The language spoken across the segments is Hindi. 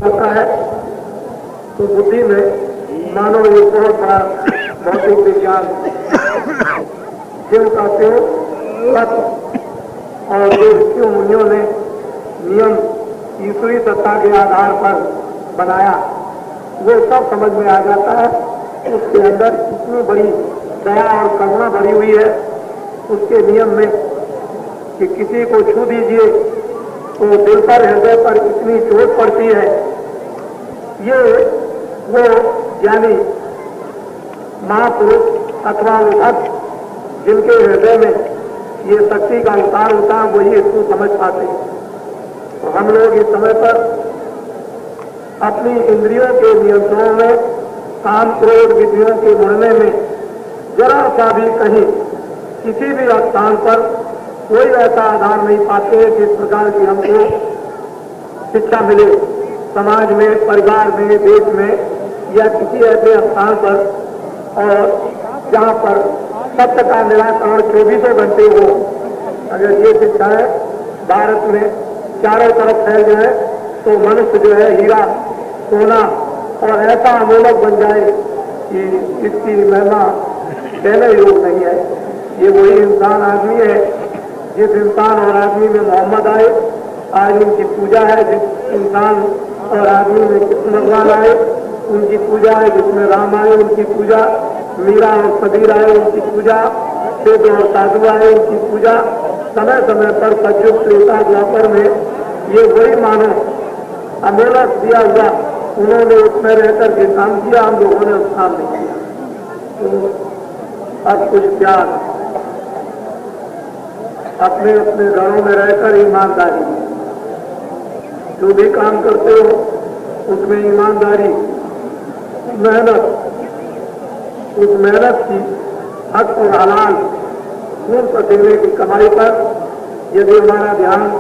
होता है तो बुद्धि में मानो एक बहुत बड़ा भौतिक विज्ञान शिव का त्यों तत्व और जो ऋषियों मुनियों ने नियम ईश्वरी सत्ता के आधार पर बनाया वो सब समझ में आ जाता है। उसके अंदर इतनी बड़ी दया और करुणा भरी हुई है उसके नियम में कि किसी को छू दीजिए तो दिल पर हृदय पर इतनी चोट पड़ती है। ये वो ज्ञानी महापुरुष अथवा वो भक्त जिनके हृदय में ये शक्ति का उतार होता है वही इसको समझ पाते हैं। तो हम लोग इस समय पर अपनी इंद्रियों के नियंत्रण में काम क्रोध विधियों के मुड़ने में जरा सा भी कहीं किसी भी स्थान पर कोई ऐसा आधार नहीं पाते जिस प्रकार की हमको शिक्षा मिले समाज में, परिवार में, देश में या किसी ऐसे स्थान पर और जहाँ पर सत्य का निराकरण 24 घंटे हो। अगर ये शिक्षाएं भारत में चारों तरफ फैल जाए तो मनुष्य जो है हीरा सोना और ऐसा अमूलक बन जाए कि इसकी महिमा कहने योग नहीं है। ये वही इंसान आदमी है जिस इंसान और आदमी में मोहम्मद आए, आज उनकी पूजा है। जिस इंसान और आदमी में कृष्ण भगवान आए उनकी पूजा है, जिसमें राम आए उनकी पूजा, मीरा और कबीर आए उनकी पूजा, वेद और साधु आए उनकी पूजा। समय समय पर सतयुग त्रेता द्वापर में ये वही मानो अमूलक दिया हुआ उन्होंने उसमें रहकर के काम किया, हम लोगों ने उस काम नहीं किया। तो अब कुछ प्यार अपने अपने घरों में रहकर ईमानदारी, जो भी काम करते हो उसमें ईमानदारी, मेहनत, उस मेहनत की हक और हलाल खून पसीने की कमाई पर यदि हमारा ध्यान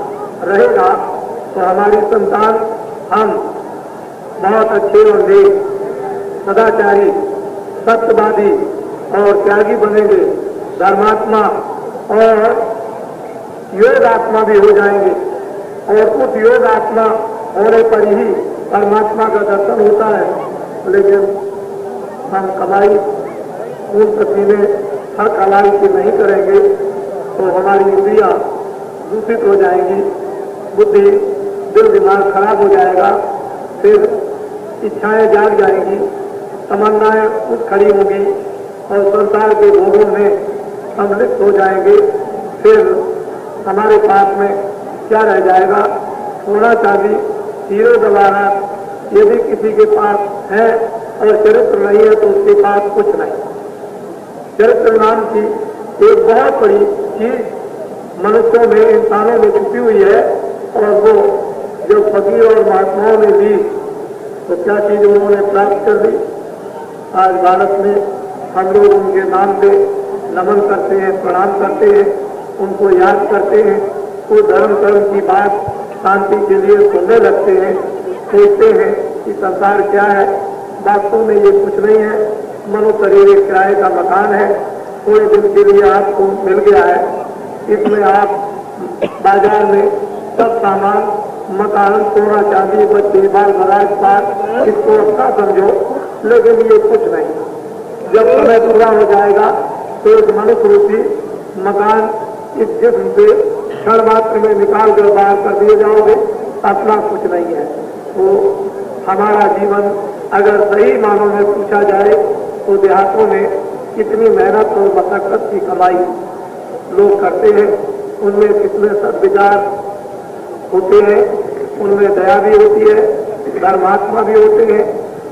रहेगा तो हमारी संतान हम बहुत अच्छे और नेक, सदाचारी, सत्यवादी और त्यागी बनेंगे, धर्मात्मा और योग आत्मा भी हो जाएंगे। और उस योग आत्मा होने पर ही परमात्मा का दर्शन होता है। लेकिन हम कमाई खून पसीने हक हलाल की नहीं करेंगे तो हमारी इंद्रियां दूषित हो जाएंगी, बुद्धि दिल दिमाग खराब हो जाएगा, फिर इच्छाएं जाग जाएंगी, तमन्नाएं उठ खड़ी होंगी और संसार के भोगों में सम्मिलित हो जाएंगे। फिर हमारे पास में क्या रह जाएगा? सोना चांदी हीरो जवाहरात यदि किसी के पास है और चरित्र नहीं है तो उसके पास कुछ नहीं। चरित्र नाम की एक बहुत बड़ी चीज मनुष्यों में, इंसानों में छुपी हुई है और वो जो फकीर और महात्माओं ने दी तो क्या चीज उन्होंने प्राप्त कर दी। आज भारत में हम लोग उनके नाम पे नमन करते हैं, प्रणाम करते हैं, उनको याद करते हैं, वो धर्म कर्म की बात शांति के लिए सुनने लगते हैं, सोचते हैं कि संसार क्या है। वास्तव में ये कुछ नहीं है, मनो शरीर एक किराए का मकान है, थोड़े दिन के लिए आपको मिल गया है। इसमें आप बाजार में सब सामान, मकान, सोना चांदी, बच्चे, बाल बराज पात इसको अच्छा समझो, लेकिन ये कुछ नहीं। जब समय पूरा हो जाएगा तो एक मनुष्य रूपी मकान इस जिस्म से क्षण मात्र में निकाल कर बाहर कर दिए जाओगे, अपना कुछ नहीं है। तो हमारा जीवन अगर सही मानों में पूछा जाए तो देहातों में कितनी मेहनत और मशक्कत की कमाई लोग करते हैं, उनमें कितने सद्विचार होते हैं, उनमें दया भी होती है, धर्मात्मा भी होते हैं।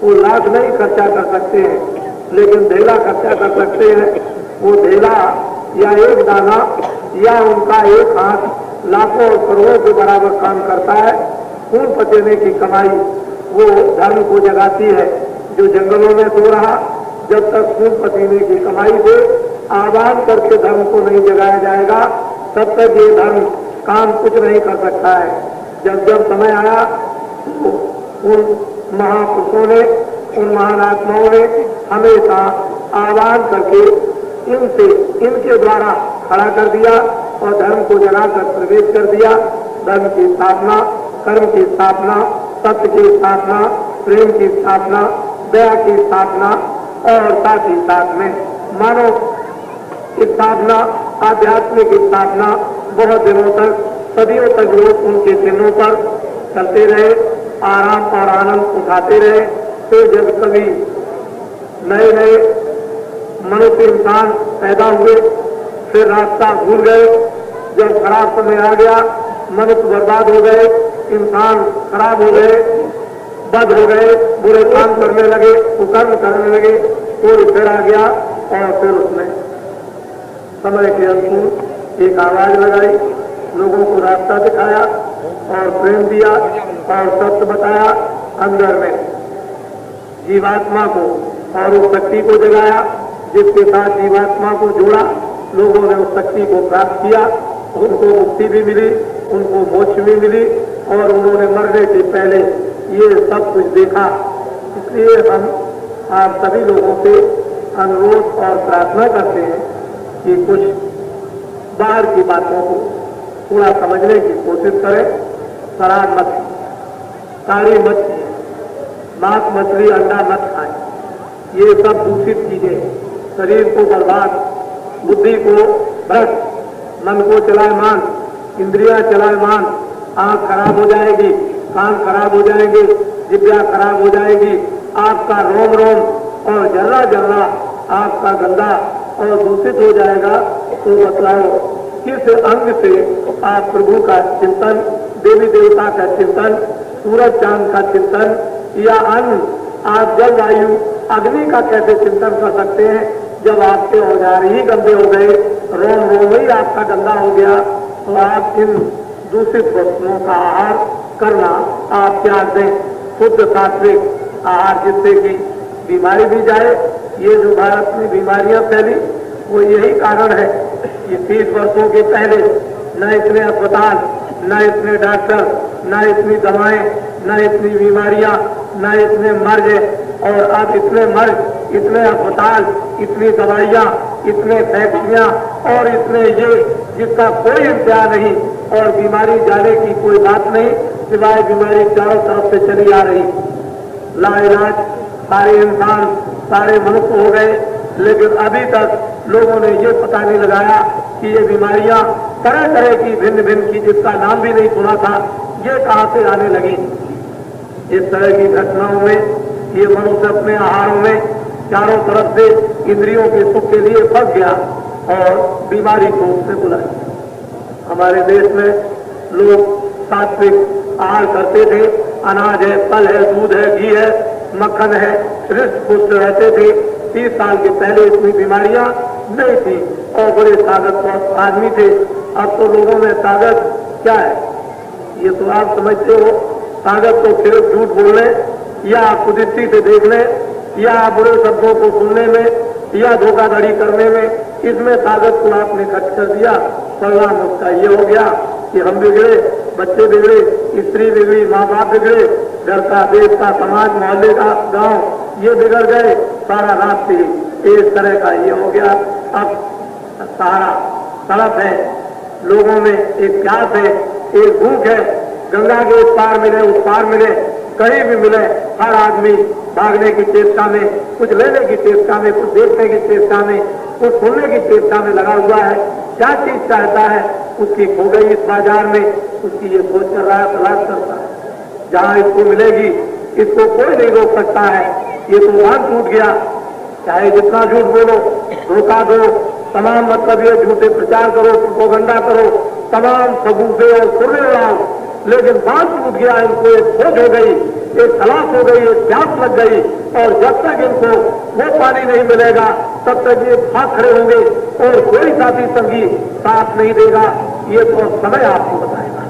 वो लाख नहीं खर्चा कर सकते हैं लेकिन ढेला खर्चा कर सकते हैं। वो ढेला या एक दाना या उनका एक हाथ लाखों और करोड़ों के बराबर काम करता है। खून पसीने की कमाई वो धर्म को जगाती है। जो जंगलों में सो रहा, जब तक खून पसीने की कमाई से आह्वान करके धर्म को नहीं जगाया जाएगा तब तक ये धर्म काम कुछ नहीं कर सकता है। जब जब समय आया तो उन महापुरुषों ने, उन महान आत्माओं ने हमेशा आह्वान करके इनके द्वारा खड़ा कर दिया और धर्म को जगाकर प्रवेश कर दिया। धर्म की स्थापना, कर्म की स्थापना सत्य की स्थापना, प्रेम की स्थापना, दया की स्थापना और साथ ही साथ में मानव स्थापना, आध्यात्मिक स्थापना बहुत दिनों तक, सदियों तक लोग उनके चिन्हों पर चलते रहे, आराम और आनंद उठाते रहे। तो जब कभी नए नए मनुष्य इंसान पैदा हुए, फिर रास्ता भूल गए, जब खराब समय आ गया, मनुष्य बर्बाद हो गए, इंसान खराब हो गए, बद हो गए, बुरे काम करने लगे, कुकर्म करने लगे, कोई फिर आ गया और फिर उसने समय के अनुकूल एक आवाज लगाई, लोगों को रास्ता दिखाया और प्रेम दिया और सत्य बताया, अंदर में जीवात्मा को और उस शक्ति को जगाया जिसके साथ जीवात्मा को जोड़ा। लोगों ने उस शक्ति को प्राप्त किया, उनको मुक्ति भी मिली, उनको मोक्ष भी मिली और उन्होंने मरने से पहले ये सब कुछ देखा। इसलिए हम आप सभी लोगों से अनुरोध और प्रार्थना करते हैं कि कुछ बाहर की बातों को थोड़ा समझने की कोशिश करें। शराब मत, साड़ी मत पिए, मांस मछली अंडा मत खाएं, ये सब दूषित चीजें शरीर को बर्बाद, बुद्धि को भ्रष्ट, मन को चलायमान, इंद्रियां चलायमान, आंख खराब हो जाएगी, कान खराब हो जाएंगे, जिब्या खराब हो जाएगी, आपका रोम रोम और जर्रा जर्रा आपका गंदा और दूषित हो जाएगा। तो बतलाओ किस अंग से आप प्रभु का चिंतन, देवी देवता का चिंतन, सूरज चांद का चिंतन या अन्न, आप जल वायु अग्नि का कैसे चिंतन कर सकते हैं जब आपके औजार ही गंदे हो गए, रोम रोम ही आपका गंदा हो गया। तो आप इन दूषित वस्तुओं का आहार करना आप त्याग दें, शुद्ध सात्विक आहार, जिससे कि बीमारी भी जाए। ये जो भारत में बीमारियां फैली वो यही कारण है कि 30 वर्षों के पहले न इतने अस्पताल, न इतने डॉक्टर, न इतनी दवाएं, न इतनी बीमारियां, न इतने मर्ज, और अब इतने मर्ज, इतने अस्पताल, इतनी दवाइयां, इतने फैक्ट्रियां और इतने ये जिसका कोई इंतजार नहीं और बीमारी जाने की कोई बात नहीं, सिवाय बीमारी चारों तरफ से चली आ रही। लाइलाज सारे इंसान, सारे मनुष्य हो गए, लेकिन अभी तक लोगों ने ये पता नहीं लगाया कि ये बीमारियां तरह तरह की भिन्न भिन्न की, जिसका नाम भी नहीं सुना था, ये कहां से आने लगी। इस तरह की घटनाओं में ये मनुष्य अपने आहारों में चारों तरफ से इंद्रियों के सुख के लिए फंस गया और बीमारी को उसने बुलाया। हमारे देश में लोग सात्विक आहार करते थे, अनाज है, फल है, दूध है, घी है, मक्खन है, हृष्ट पुष्ट रहते थे। 30 साल के पहले इतनी बीमारियां नहीं थी और बड़े ताकतवर आदमी थे। अब तो लोगों में ताकत क्या है ये तो आप समझते हो। ताकत तो सिर्फ झूठ बोलने या कुदृष्टि से देखने या बुरे शब्दों को सुनने में या धोखाधड़ी करने में, इसमें ताकत को आपने खर्च कर दिया। परिणाम उसका ये हो गया कि हम बिगड़े, बच्चे बिगड़े, स्त्री बिगड़ी, माँ बाप बिगड़े, घर का, देश का, समाज, मोहल्ले का, गांव ये बिगड़ गए, सारा राष्ट्र इस तरह का ये हो गया। अब सारा तड़प है, लोगों में एक प्यास है, एक भूख है, गंगा के उस पार मिले, उस पार मिले, कहीं भी मिले, हर आदमी भागने की चेष्टा में, कुछ लेने की चेष्टा में, कुछ देखने की चेष्टा में, कुछ सुनने की चेष्टा में लगा हुआ है। क्या चीज चाहता है उसकी खो गई इस बाजार में, उसकी ये सोच कर रहा है, तलाश करता है जहां इसको मिलेगी, इसको कोई नहीं रोक सकता है। ये तो वहां टूट गया, चाहे जितना झूठ बोलो, धोखा दो, तमाम मतलब ये झूठे प्रचार करो, प्रोपेगेंडा करो, तमाम सबूते और सुरने उड़ाओ, लेकिन बात टूट गया, इनको एक खोज हो गई, एक तलाश हो गई, एक प्यास लग गई, और जब तक इनको वो पानी नहीं मिलेगा तब तक ये भाग खड़े होंगे और कोई साथी संगी साथ नहीं देगा। ये तो समय आपको बताएगा।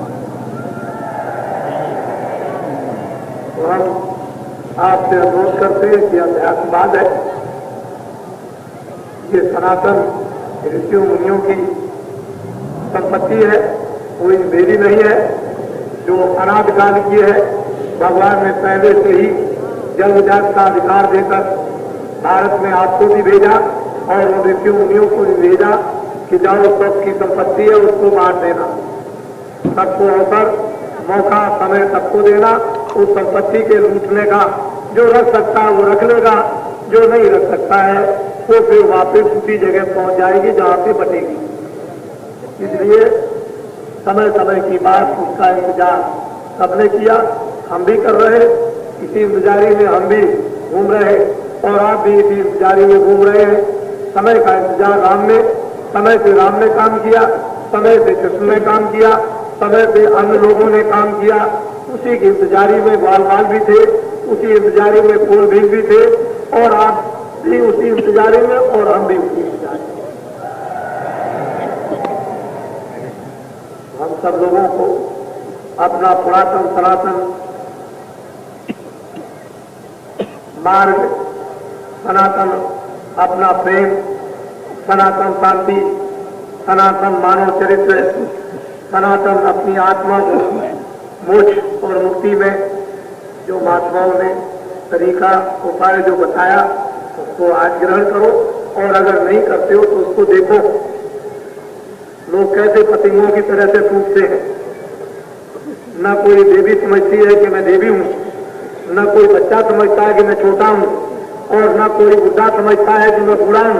तो हम आपसे अनुरोध करते हैं कि अध्यात्मवाद है, ये सनातन ऋषियों मुनियों की संपत्ति है, कोई मेरी नहीं है, जो अनादिकाल की है। भगवान ने पहले से ही जन्मजात का अधिकार देकर भारत में आपको भी भेजा और उन ऋषियों मुनियों को भी भेजा कि जाओ सबकी संपत्ति है उसको बांट देना, सबको अवसर मौका समय सबको देना, उस संपत्ति के लूटने का। जो रख सकता है वो रख लेगा, जो नहीं रख सकता है वो फिर वापस उसी जगह पहुंच जाएगी जहां से बटेगी। इसलिए समय समय की बात, उसका इंतजार सबने किया, हम भी कर रहे, इसी इंतजारी में हम भी घूम रहे और आप भी इसी इंतजारी में घूम रहे हैं। समय का इंतजार राम ने, समय से राम ने काम किया, समय से कृष्ण ने काम किया, समय से अन्य लोगों ने काम किया। उसी की इंतजारी में बाल बाल भी थे, उसी इंतजारी में फूल भी थे और आप भी उसी इंतजारी में और हम भी उसी इंतजारी में। हम सब लोगों को अपना पुरातन सनातन मार्ग, सनातन अपना प्रेम, सनातन शांति, सनातन मानव चरित्र, सनातन अपनी आत्मा को मोक्ष और मुक्ति में जो महात्माओं ने तरीका उपाय जो बताया उसको आज ग्रहण करो और अगर नहीं करते हो तो उसको देखो। लोग कैसे पतंगों की तरह से टूटते हैं। न कोई देवी समझती है कि मैं देवी हूं, न कोई बच्चा समझता है कि मैं छोटा हूं और न कोई बुढ़ा समझता है कि मैं बूढ़ा हूं।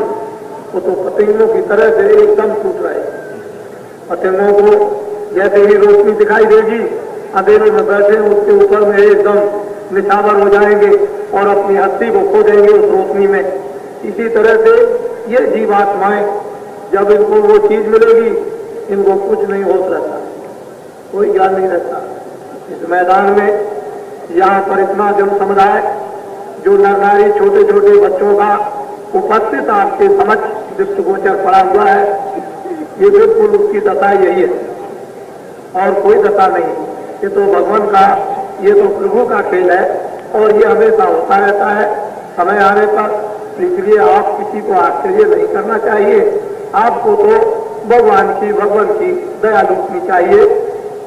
वो तो पतंगों की तरह से एकदम टूट रहे। पतंगों को जैसे ही रोशनी दिखाई देगी, अंधेरे में बैठे उसके ऊपर में एकदम निछावर हो जाएंगे और अपनी हस्ती को खो देंगे उस रोशनी में। इसी तरह से ये जीवात्माएं, जब इनको वो चीज मिलेगी, इनको कुछ नहीं होश रहता, कोई ज्ञान नहीं रहता। इस मैदान में यहाँ पर इतना जन समुदाय जो नर नारी छोटे छोटे बच्चों का उपस्थित आपके समक्ष दृष्टिगोचर पड़ा हुआ है, ये बिल्कुल उसकी दशा यही है और कोई दशा नहीं। ये तो भगवान का, ये तो प्रभु का खेल है और ये हमेशा होता रहता है समय आने पर। इसलिए आप किसी को आश्चर्य नहीं करना चाहिए। आपको तो भगवान की दया लूटनी चाहिए,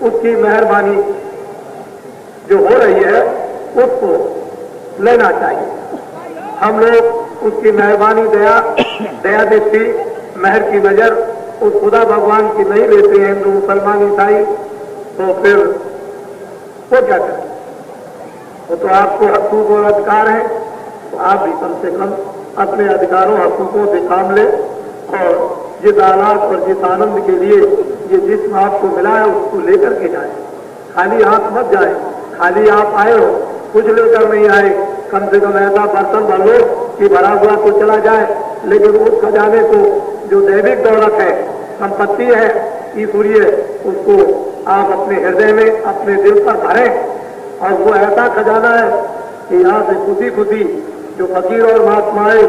उसकी मेहरबानी जो हो रही है उसको लेना चाहिए। हम लोग उसकी मेहरबानी, दया दृष्टि, मेहर की नजर उस खुदा भगवान की नहीं लेते हैं हिंदू मुसलमान ईसाई, तो फिर वो क्या करें? वो तो आपको हकूक और अधिकार है, तो आप भी कम से कम अपने अधिकारों हकूकों से काम ले और जिस हालात और जिस आनंद के लिए ये जिस्म आपको मिला है उसको लेकर के जाए। खाली हाथ मत जाए, खाली आप आए हो कुछ लेकर नहीं आए। कम से कम ऐसा बर्तन भर लो कि भरा हुआ तो चला जाए, लेकिन उस खजाने को जो दैविक दौलत है, संपत्ति है ईश्वरीय, उसको आप अपने हृदय में, अपने दिल पर भरें। और वो ऐसा खजाना है कि यहाँ से खुशी खुशी जो फकीर और महात्माएं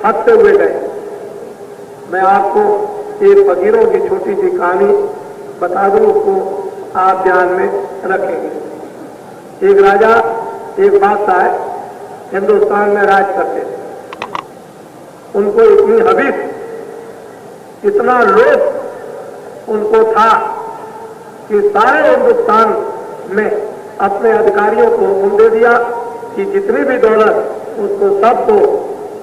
हंसते हुए गए। मैं आपको एक फकीरों की छोटी सी कहानी बता दूं, उसको आप ध्यान में रखेंगे। एक राजा, एक बादशाह हिंदुस्तान में राज करते थे। उनको इतनी हवीस, इतना लोभ उनको था कि सारे हिंदुस्तान में अपने अधिकारियों को हुक्म दे दिया कि जितनी भी दौलत उसको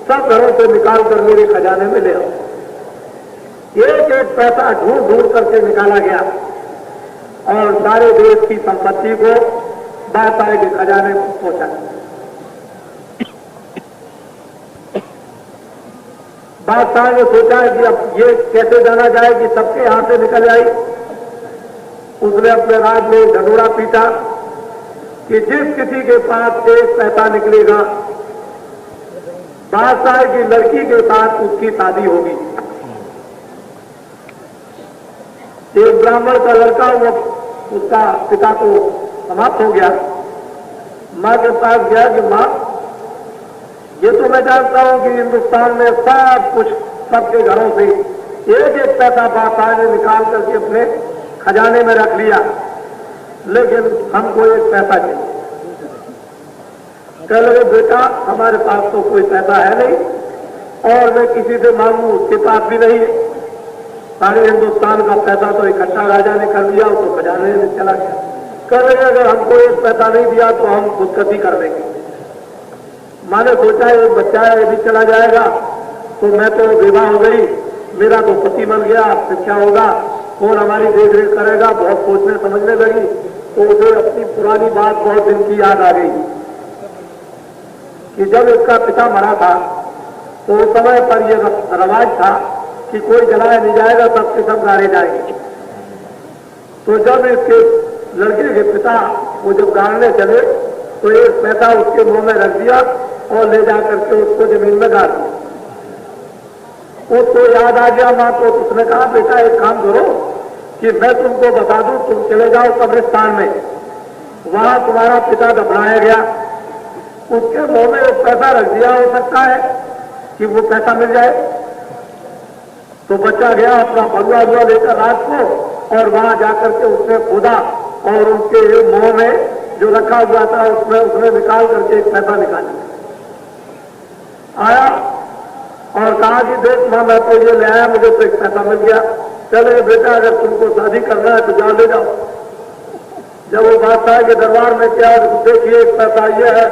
सब घरों से निकाल कर मेरे खजाने में ले आओ। एक एक पैसा ढूंढ ढूंढ करके निकाला गया और सारे देश की संपत्ति को बादशाह के खजाने में पहुंचा। बादशाह ने सोचा कि अब ये कैसे जाना जाए कि सबके यहां से निकल आई। उसने अपने राज में ढंढोरा पीटा कि जिस किसी के पास एक पैसा निकलेगा, बादशाह की लड़की के साथ उसकी शादी होगी। एक ब्राह्मण का लड़का हुआ, उसका पिता को समाप्त हो गया। मां के पास गया कि मां, ये तो मैं जानता हूं कि हिंदुस्तान में सब कुछ सबके घरों से एक एक पैसा बादशाह ने निकाल करके अपने खजाने में रख लिया, लेकिन हमको एक पैसा चाहिए। कह लगे बेटा हमारे पास तो कोई पैसा है नहीं और मैं किसी से मांगू उसके पास भी नहीं है। सारे हिंदुस्तान का पैसा तो इकट्ठा राजा ने कर लिया, तो खजाने में चला गया। कह लगे अगर हमको एक पैसा नहीं दिया तो हम खुदकशी कर देंगे। माँ ने सोचा एक बच्चा है, ये भी चला जाएगा तो मैं तो विवाह हो गई, मेरा तो पति बन गया, अब क्या होगा, कौन हमारी देख रेख करेगा। बहुत सोचने समझने लगी। तो उसे अपनी पुरानी बात बहुत दिन की याद आ गई कि जब इसका पिता मरा था तो उस समय पर यह रवाज था कि कोई जलाया नहीं जाएगा, सबके सब गाड़े जाएंगे। तो जब इसके लड़के के पिता वो जब गाड़ने चले तो एक पैसा उसके मुंह में रख दिया और ले जाकर के उसको जमीन में गाड़ दिया। उसको याद आ गया मां को, उसने कहा बेटा एक काम करो कि मैं तुमको बता दूं, तुम चले जाओ कब्रिस्तान में, वहां तुम्हारा पिता दफनाया गया, उसके मुंह में एक पैसा रख दिया, हो सकता है कि वो पैसा मिल जाए। तो बच्चा गया अपना भगवा हुआ लेकर रात को और वहां जाकर के उसने खोदा और उनके मुंह में जो रखा हुआ था उसमें उसने निकाल करके एक पैसा निकाला, आया और कहा कि देख मां मैं तो ये ले आया, मुझे तो एक पैसा मिल गया, चले बेटा अगर तुमको शादी करना है तो जाओ ले जाओ। जब वो बादशाह के दरबार में क्या देखिए एक पैसा ये है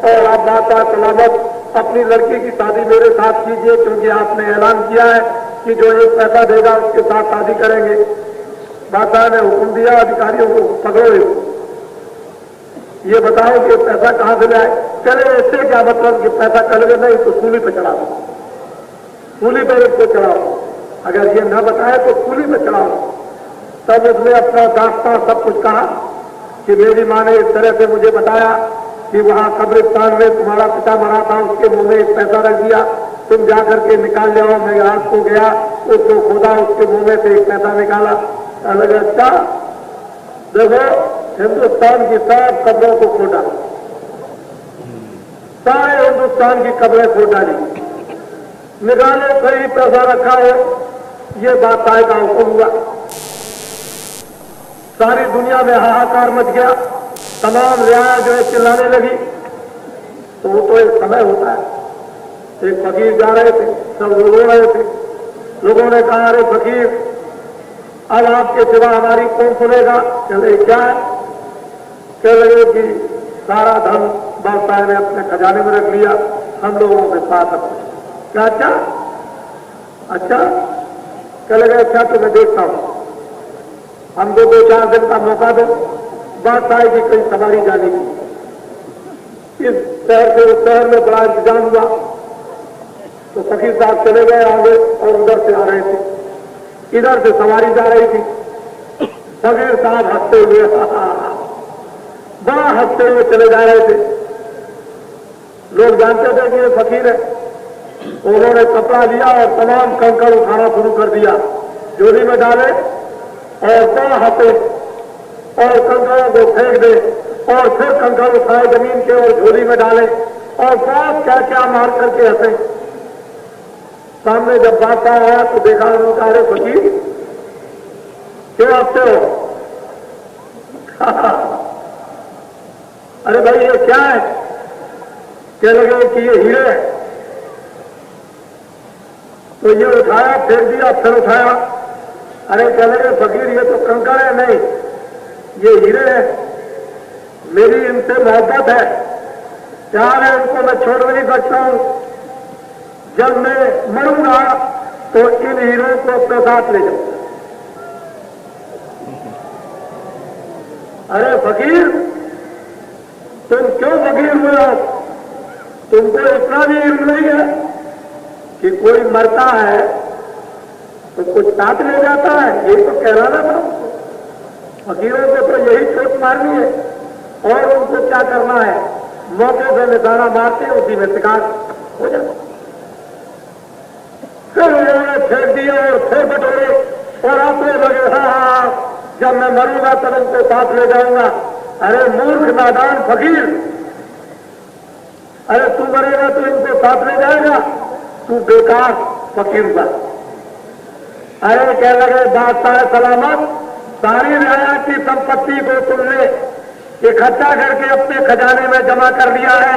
और आप बादशाह सलामत अपनी लड़की की शादी मेरे साथ कीजिए, क्योंकि आपने ऐलान किया है कि जो एक पैसा देगा उसके साथ शादी करेंगे। बादशाह ने हुक्म दिया अधिकारियों को, पकड़ो ये बताओ कि पैसा कहां से लाए। चले इससे क्या मतलब कि पैसा कल नहीं तो सूली पे चढ़ा दो, सूली पर इसको चढ़ाओ, अगर ये न बताए तो सूली पे चढ़ाओ। तब उसने अपना दास्तां सब कुछ कहा कि मेरी मां ने इस तरह से मुझे बताया कि वहां कब्रिस्तान में तुम्हारा पिता मरा था, उसके मुंह में एक पैसा रख दिया, तुम जाकर के निकाल जाओ। मैं रात को गया, उसको खोदा, उसके मुंह में से एक पैसा निकाला। अलग अच्छा देखो हिंदुस्तान की सब कब्रों को खोदा, सारे हिंदुस्तान की कब्रें खोद डाली, निकाले कहीं पैसा रखा हो, ये बादशाह का हुक्म हुआ। सारी दुनिया में हाहाकार मच गया, तमाम रियाया जो है चिल्लाने लगी। तो वो तो एक समय होता है, एक फकीर जा रहे थे, सब रो रहे थे। लोगों ने कहा अरे फकीर अब आपके सिवा हमारी कौन सुनेगा। चले क्या है, कह लगे कि सारा धन बादशाह ने अपने खजाने में रख लिया, हम लोगों के साथ अब क्या। अच्छा अच्छा कह लगे अच्छा तो मैं देखता हूं, हमको 2-4 दिन का मौका दो, बादशाह की कई सवारी जाने की। इस शहर से उस शहर में बड़ा इंतजाम हुआ। तो फकीर साहब चले गए आगे और उधर से आ रहे थे, इधर से सवारी जा रही थी। फकीर साहब हंसते हुए बड़ा हंसते हुए चले जा रहे थे। लोग जानते थे कि ये फकीर है। उन्होंने कपड़ा लिया और तमाम कंकड़ उठाना शुरू कर दिया, झोली में डाले और बड़ा हंसे और कंकड़ों को फेंक दे और फिर कंकड़ उठाए जमीन के और झोली में डाले और बहुत क्या क्या मार करके हंसे। सामने जब बादशाह आया तो देखा उन्होंने कहा अरे फकीर क्यों हंसते हो। अरे भाई ये क्या है, कह लगे कि ये हीरे है। तो ये उठाया, फेंक दिया, फिर उठाया। अरे कह लगे फकीर ये तो कंकड़ है, नहीं ये हीरे है, मेरी इनसे मोहब्बत है, प्यार है, इनको मैं छोड़ नहीं सकता हूं। जब मैं मरूंगा तो इन हीरों को अपने साथ ले जाऊंगा। अरे फकीर तुम क्यों फकीर हुए हो, तुमको इतना भी इल्म नहीं है कि कोई मरता है तो कुछ साथ ले जाता है, यही तो कहलाना था। फकीरों को तो यही चोट मारनी है और उनको क्या करना है, मौके से निशाना मारते उसी में शिकार हो जाता। फिर उन्होंने फेंक दिया और फिर बटोरे और हंसने लगे, हाँ जब मैं मरूंगा तब उनको साथ ले जाऊंगा। अरे मूर्ख नादान फकीर, अरे तू मरेगा तो इनको साथ ले जाएगा, तू बेकार फकीर हुआ। अरे कह लगे बादशाह सलामत, सारी रियाया की संपत्ति को तुमने इकट्ठा करके अपने खजाने में जमा कर लिया है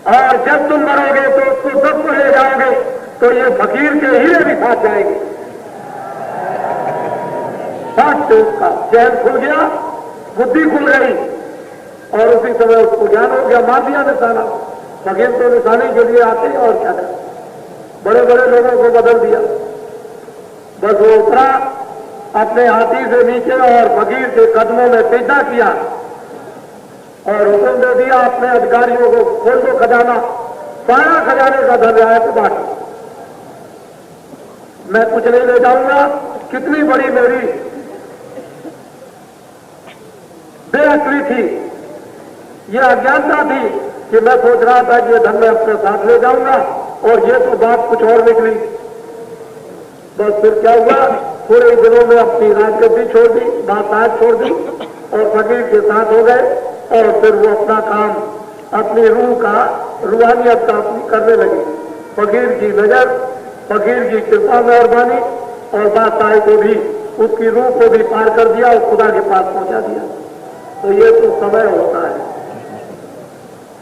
और जब तुम मरोगे तो उसको सबको ले जाओगे, तो ये फकीर के हीरे भी साथ जाएंगे। साथ से उसका चैन खुल गया, बुद्धि खुल गई और उसी समय उसको ज्ञान हो गया, मार दिया निशाना। फकीर तो निशाने के लिए आते हैं और क्या करें, बड़े बड़े लोगों को बदल दिया। बस वो उतरा अपने हाथी से नीचे और फकीर के कदमों में सीधा किया और हुक्म दे दिया अपने अधिकारियों को, खोल दो खजाना, सारा खजाने का धन आया तो बांटो, मैं कुछ नहीं ले जाऊंगा। कितनी बड़ी मेरी बेअक्ली थी, यह अज्ञानता थी कि मैं सोच रहा था कि यह धन मैं अपने साथ ले जाऊंगा और ये तो बात कुछ और निकली। बस फिर क्या हुआ, थोड़े दिनों में अपनी राजगद्दी छोड़ दी, बात छोड़ दी और फकीर के साथ हो गए और फिर वो अपना काम, अपनी रूह का, रूहानियत का करने लगे। फकीर की नजर, फकीर की कृपा मेहरबानी और बादशाह को भी, उसकी रूह को भी पार कर दिया और खुदा के पास पहुंचा दिया। तो ये तो समय होता है,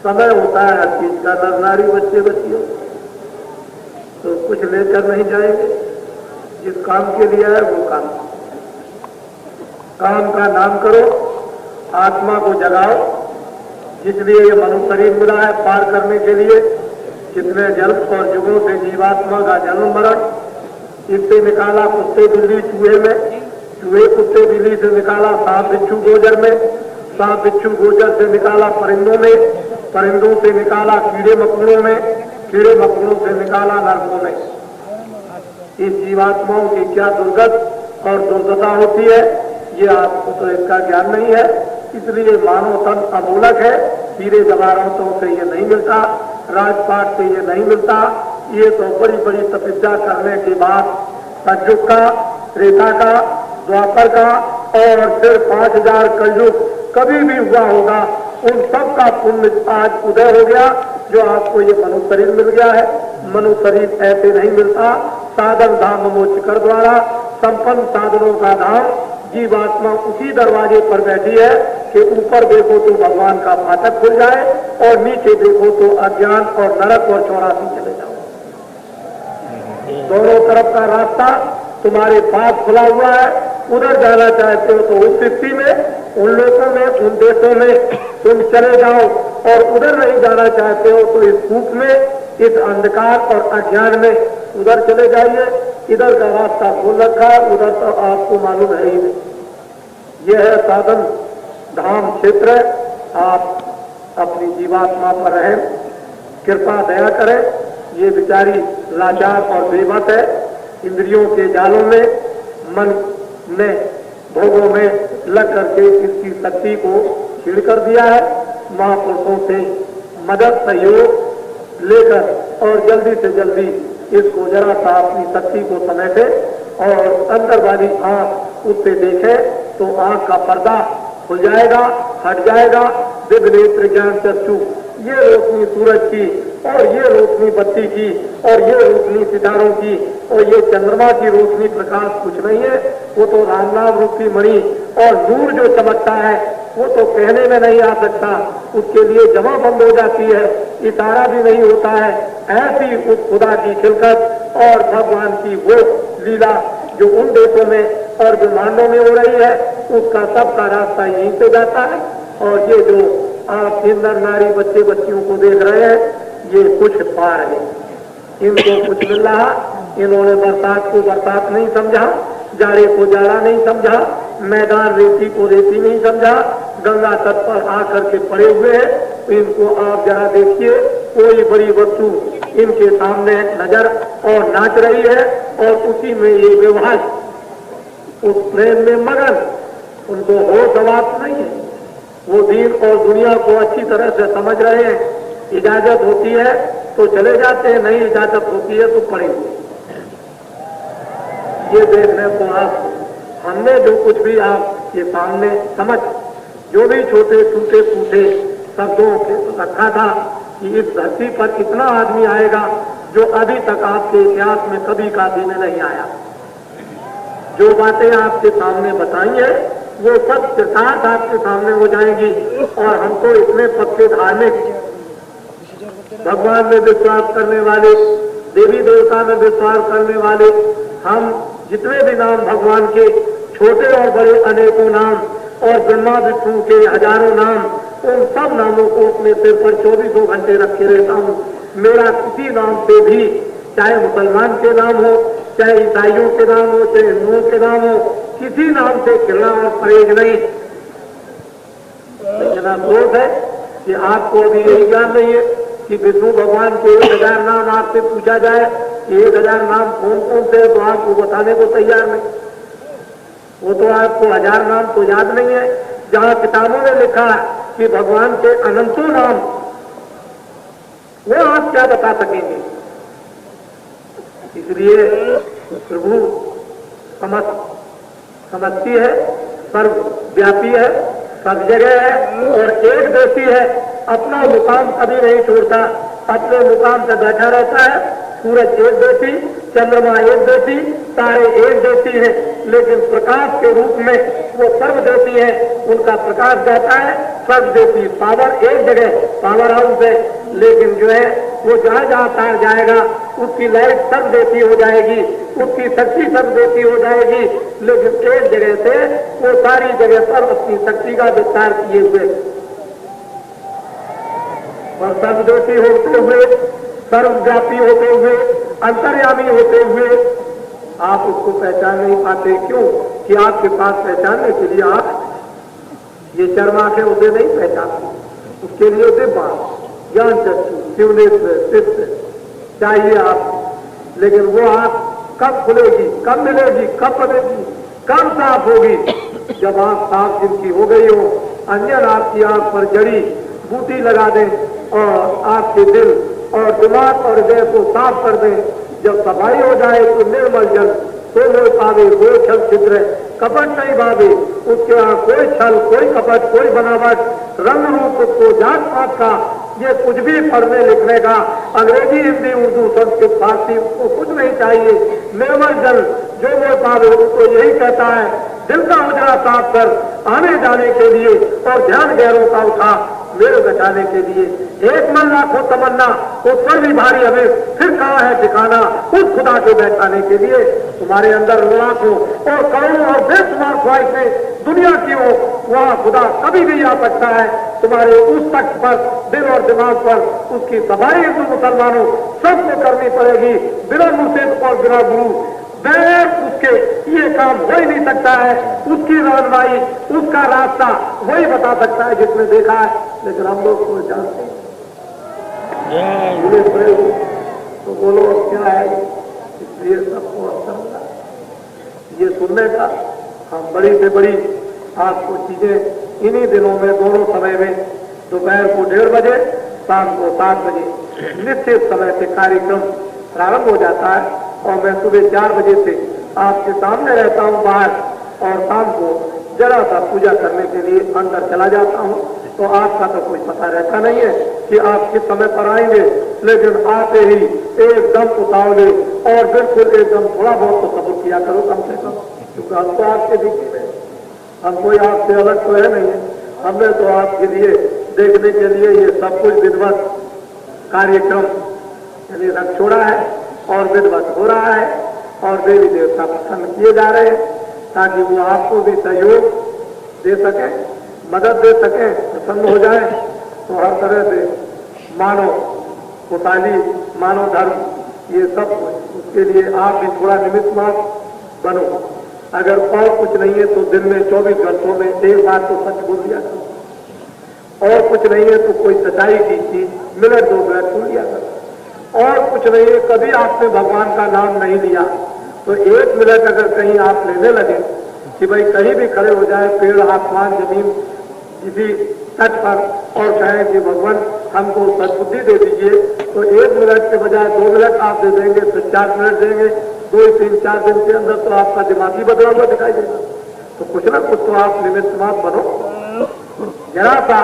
समय होता है हर चीज का। नर नारी बच्चे बच्चियों तो कुछ लेकर नहीं जाएंगे, जिस काम के लिए है वो काम का नाम करो, आत्मा को जगाओ, जिसलिए ये मनुष्य शरीर मिला है पार करने के लिए। कितने जन्म और युगों से जीवात्मा का जन्म मरण, इससे निकाला कुत्ते बिल्ली चूहे में, चूहे कुत्ते बिल्ली से निकाला सांप बिच्छू गोजर में, सांप बिच्छू गोजर से निकाला परिंदों में, परिंदों से निकाला कीड़े मकोड़ों में, कीड़े मकोड़ों से निकाला नरकों में। इस जीवात्माओं की क्या दुर्गत और दुर्दशा होती है, ये आपको तो इसका ज्ञान नहीं है। इसलिए मानव तन अमूलक है, हीरे जवाहरातों से ये नहीं मिलता, राजपाट से ये नहीं मिलता। ये तो बड़ी बड़ी तपस्या करने के बाद सतयुग का, त्रेता का, द्वापर का और फिर 5000 कलयुग कभी भी हुआ होगा, उन सब का पुण्य आज उदय हो गया जो आपको ये मनुष्य शरीर मिल गया है। मनुष्य शरीर ऐसे नहीं मिलता। साधन धाम मोचकर द्वारा संपन्न साधनों का धाम, जीवात्मा उसी दरवाजे पर बैठी है कि ऊपर देखो तो भगवान का फाटक खुल जाए और नीचे देखो तो अज्ञान और नरक और 84 चले जाओ। दोनों तरफ का रास्ता तुम्हारे पास खुला हुआ है। उधर जाना चाहते हो तो उस स्थिति में, उन लोगों में, उन देशों में तुम चले जाओ और उधर नहीं जाना चाहते हो तो इस भूख में, इस अंधकार और अज्ञान में उधर चले जाइए। इधर का रास्ता खोल रखा है, उधर तो आपको मालूम है ही नहीं। यह है साधन धाम क्षेत्र। आप अपनी जीवात्मा पर रहें, कृपा दया करें। ये बेचारी लाचार और बेबस है, इंद्रियों के जालों में, मन ने भोगों में लग करके इसकी शक्ति को छीड़ कर दिया है। महापुरुषों से मदद सहयोग लेकर और जल्दी से जल्दी इसको जरा सा अपनी शक्ति को समेटे और अंदर वाली आंख उससे देखे तो आंख का पर्दा खुल जाएगा, हट जाएगा। दिव्य नेत्र ज्ञान चक्षु, ये रोशनी सूरज की और ये रोशनी बत्ती की और ये रोशनी सितारों की और ये चंद्रमा की रोशनी प्रकाश कुछ नहीं है। वो तो राम नाम रूपी मणि और नूर जो चमकता है वो तो कहने में नहीं आ सकता, उसके लिए जमा बंद हो जाती है, इशारा भी नहीं होता है। ऐसी उस खुदा की खिलकत और भगवान की वो लीला जो उन देशों में और ब्रह्मांडों में हो रही है, उसका सबका रास्ता यहीं से जाता है। और ये जो आप इंद्र नारी बच्चे बच्चियों को देख रहे हैं, ये कुछ पार है, इनको कुछ मिल रहा। इन्होंने बरसात को बरसात नहीं समझा, जाड़े को जाड़ा नहीं समझा, मैदान रेती को रेती नहीं समझा, गंगा तट पर आकर के पड़े हुए हैं। तो इनको आप जरा देखिए, कोई बड़ी वस्तु इनके सामने नजर और नाच रही है और उसी में ये व्यवहार, उस प्रेम में मगन, उनको होश हवास नहीं है। वो दीन और दुनिया को अच्छी तरह से समझ रहे हैं। इजाजत होती है तो चले जाते हैं, नहीं इजाजत होती है तो पड़े हुए। ये देखने को आप, हमने जो कुछ भी आप ये सामने समझ, जो भी छोटे टूटे फूटे शब्दों के रखा था कि इस धरती पर इतना आदमी आएगा जो अभी तक आपके इतिहास में कभी काफी में नहीं आया। जो बातें आपके सामने बताई है वो सब सिद्धांत आपके सामने हो जाएंगी। और हमको इतने पक्के धार्मिक, भगवान में विश्वास करने वाले, देवी देवता में विश्वास करने वाले, हम जितने भी नाम भगवान के, छोटे और बड़े अनेकों नाम और ब्रह्मा विष्णु के हजारों नाम, उन सब नामों को अपने सिर पर 24 घंटे रखे रहता हूँ। मेरा किसी नाम से भी, चाहे मुसलमान के नाम हो, चाहे ईसाइयों के नाम हो, चाहे हिंदुओं के नाम हो, किसी नाम से घृणा और परहेज नहीं। इतना दोष है कि आपको अभी यही ज्ञान नहीं है कि विष्णु भगवान के 1000 नाम आपसे पूछा जाए कि 1000 नाम कौन कौन से है, तो आपको बताने को तैयार नहीं। वो तो आपको 1000 नाम तो याद नहीं है। जहां किताबों में लिखा है कि भगवान के अनंतों नाम, वो आप क्या बता सकेंगे। इसलिए प्रभु समस्ती है, सर्वव्यापी है, सब जगह है और एक देशी है। अपना मुकाम कभी नहीं छोड़ता, अपने मुकाम से बैठा रहता है। सूरज एक देशी, चंद्रमा एक देशी, तारे एक देशी है, लेकिन प्रकाश के रूप में वो सर्वदेशी है। उनका प्रकाश जाता है सर्वदेशी। पावर एक जगह पावर हाउस है, लेकिन जो है वो जहां जहां तार जाएगा उसकी लाइट सर्वदेशी हो जाएगी, उसकी शक्ति सर्वदेशी हो जाएगी। लेकिन एक जगह से वो सारी जगह पर अपनी शक्ति का विस्तार किए हुए और सर्वदेशी होते हुए, सर्वव्यापी होते हुए, अंतर्यामी होते हुए आप उसको पहचान नहीं पाते। क्यों कि आपके पास पहचानने के लिए आप ये चर्मा के उसे नहीं पहचानते, उसके लिए उसे बात ज्ञान चक्षु शिवनेत्र चित्त चाहिए आप। लेकिन वो आप कब खुलेगी, कब मिलेगी, कब बनेगी, कब साफ होगी? जब आप साफ जिनकी हो गई हो, अंजन आपकी आंख पर जड़ी बूटी लगा दें और आपके दिल और दिमाग और हृदय को साफ कर दें। जब सफाई हो जाए तो निर्मल जल तो वो पावे, कोई छल छिद्र कपट नहीं भावे। उसके यहाँ कोई छल, कोई कपट, कोई बनावट, रंग रूप को जात पात का ये कुछ भी पढ़ने लिखने का, अंग्रेजी, हिंदी, उर्दू, संस्कृत, फारसी उसको कुछ नहीं चाहिए। निर्मल जल जो वो पावे उसको यही कहता है, दिल का उजड़ा साफ कर आने जाने के लिए और ध्यान गैरों का उठा मेरे बचाने के लिए। एक मन लाखों तमन्ना उस पर भी भारी हमें, फिर कहाँ है ठिकाना उस खुदा के बैठाने के लिए। तुम्हारे अंदर लाखों और करोड़ों और बेशुमार ख्वाहिशें दुनिया की हो, वहाँ खुदा कभी भी आ सकता है। तुम्हारे उस तख्त पर, दिल और दिमाग पर उसकी सफाई हिंदू मुसलमानों सबको करनी पड़ेगी, बिना मुर्शिद और बिना गुरु बगैर उसके ये काम हो ही नहीं सकता है। उसकी रहनुमाई, उसका रास्ता वही बता सकता है जिसने देखा है। लेकिन हम लोग को जानते हैं तो बोलो अब क्या है, इसलिए सबको अच्छा लगा ये सुनने का। हम बड़ी से बड़ी आपको चीजें इन्हीं दिनों में, दोनों समय में, दोपहर को 1:30 बजे, शाम को 7 बजे निश्चित समय से कार्यक्रम प्रारंभ हो जाता है और मैं सुबह 4 बजे से आपके सामने रहता हूं बाहर और शाम को जरा सा पूजा करने के लिए अंदर चला जाता हूं। तो आपका तो कोई पता रहता नहीं है कि आप किस समय पर आएंगे, लेकिन आते ही एकदम उतावले और बिल्कुल एकदम थोड़ा बहुत तो सब्र किया करो कम से कम, क्योंकि हम तो आपके दिखे में, हम कोई आपसे अलग तो है नहीं है। हमने तो आपके लिए देखने के लिए ये सब कुछ विधिवत कार्यक्रम यानी रख छोड़ा है और विधिवत हो रहा है और देवी देवता प्रसन्न किए जा रहे हैं ताकि वो आपको भी सहयोग दे सके, मदद दे सके, प्रसन्न हो जाए। तो हर तरह से मानव खुशहाली, मानव धर्म, ये सब उसके लिए आप भी थोड़ा निमित्त मात्र बनो। अगर और कुछ नहीं है तो दिन में 24 घंटों में एक बार तो सच बोल दिया करो, और कुछ नहीं है तो कोई सच्चाई की चीज मिनट 2 मिनट सुन लिया करो, और कुछ नहीं है कभी आपने भगवान का नाम नहीं लिया तो 1 मिनट अगर कहीं आप लेने लगे कि भाई कहीं भी खड़े हो जाए, पेड़, आसमान, जमीन, किसी तट पर, और कहें कि भगवान हमको सद्बुद्धि दे दीजिए, तो 1 मिनट के बजाय 2 मिनट आप दे देंगे, फिर 4 मिनट देंगे, 2, 3, 4 दिन के अंदर तो आपका दिमाग ही बदला हुआ दिखाई देगा। तो कुछ ना कुछ तो आप निमित्त मात्र बनो। जरा सा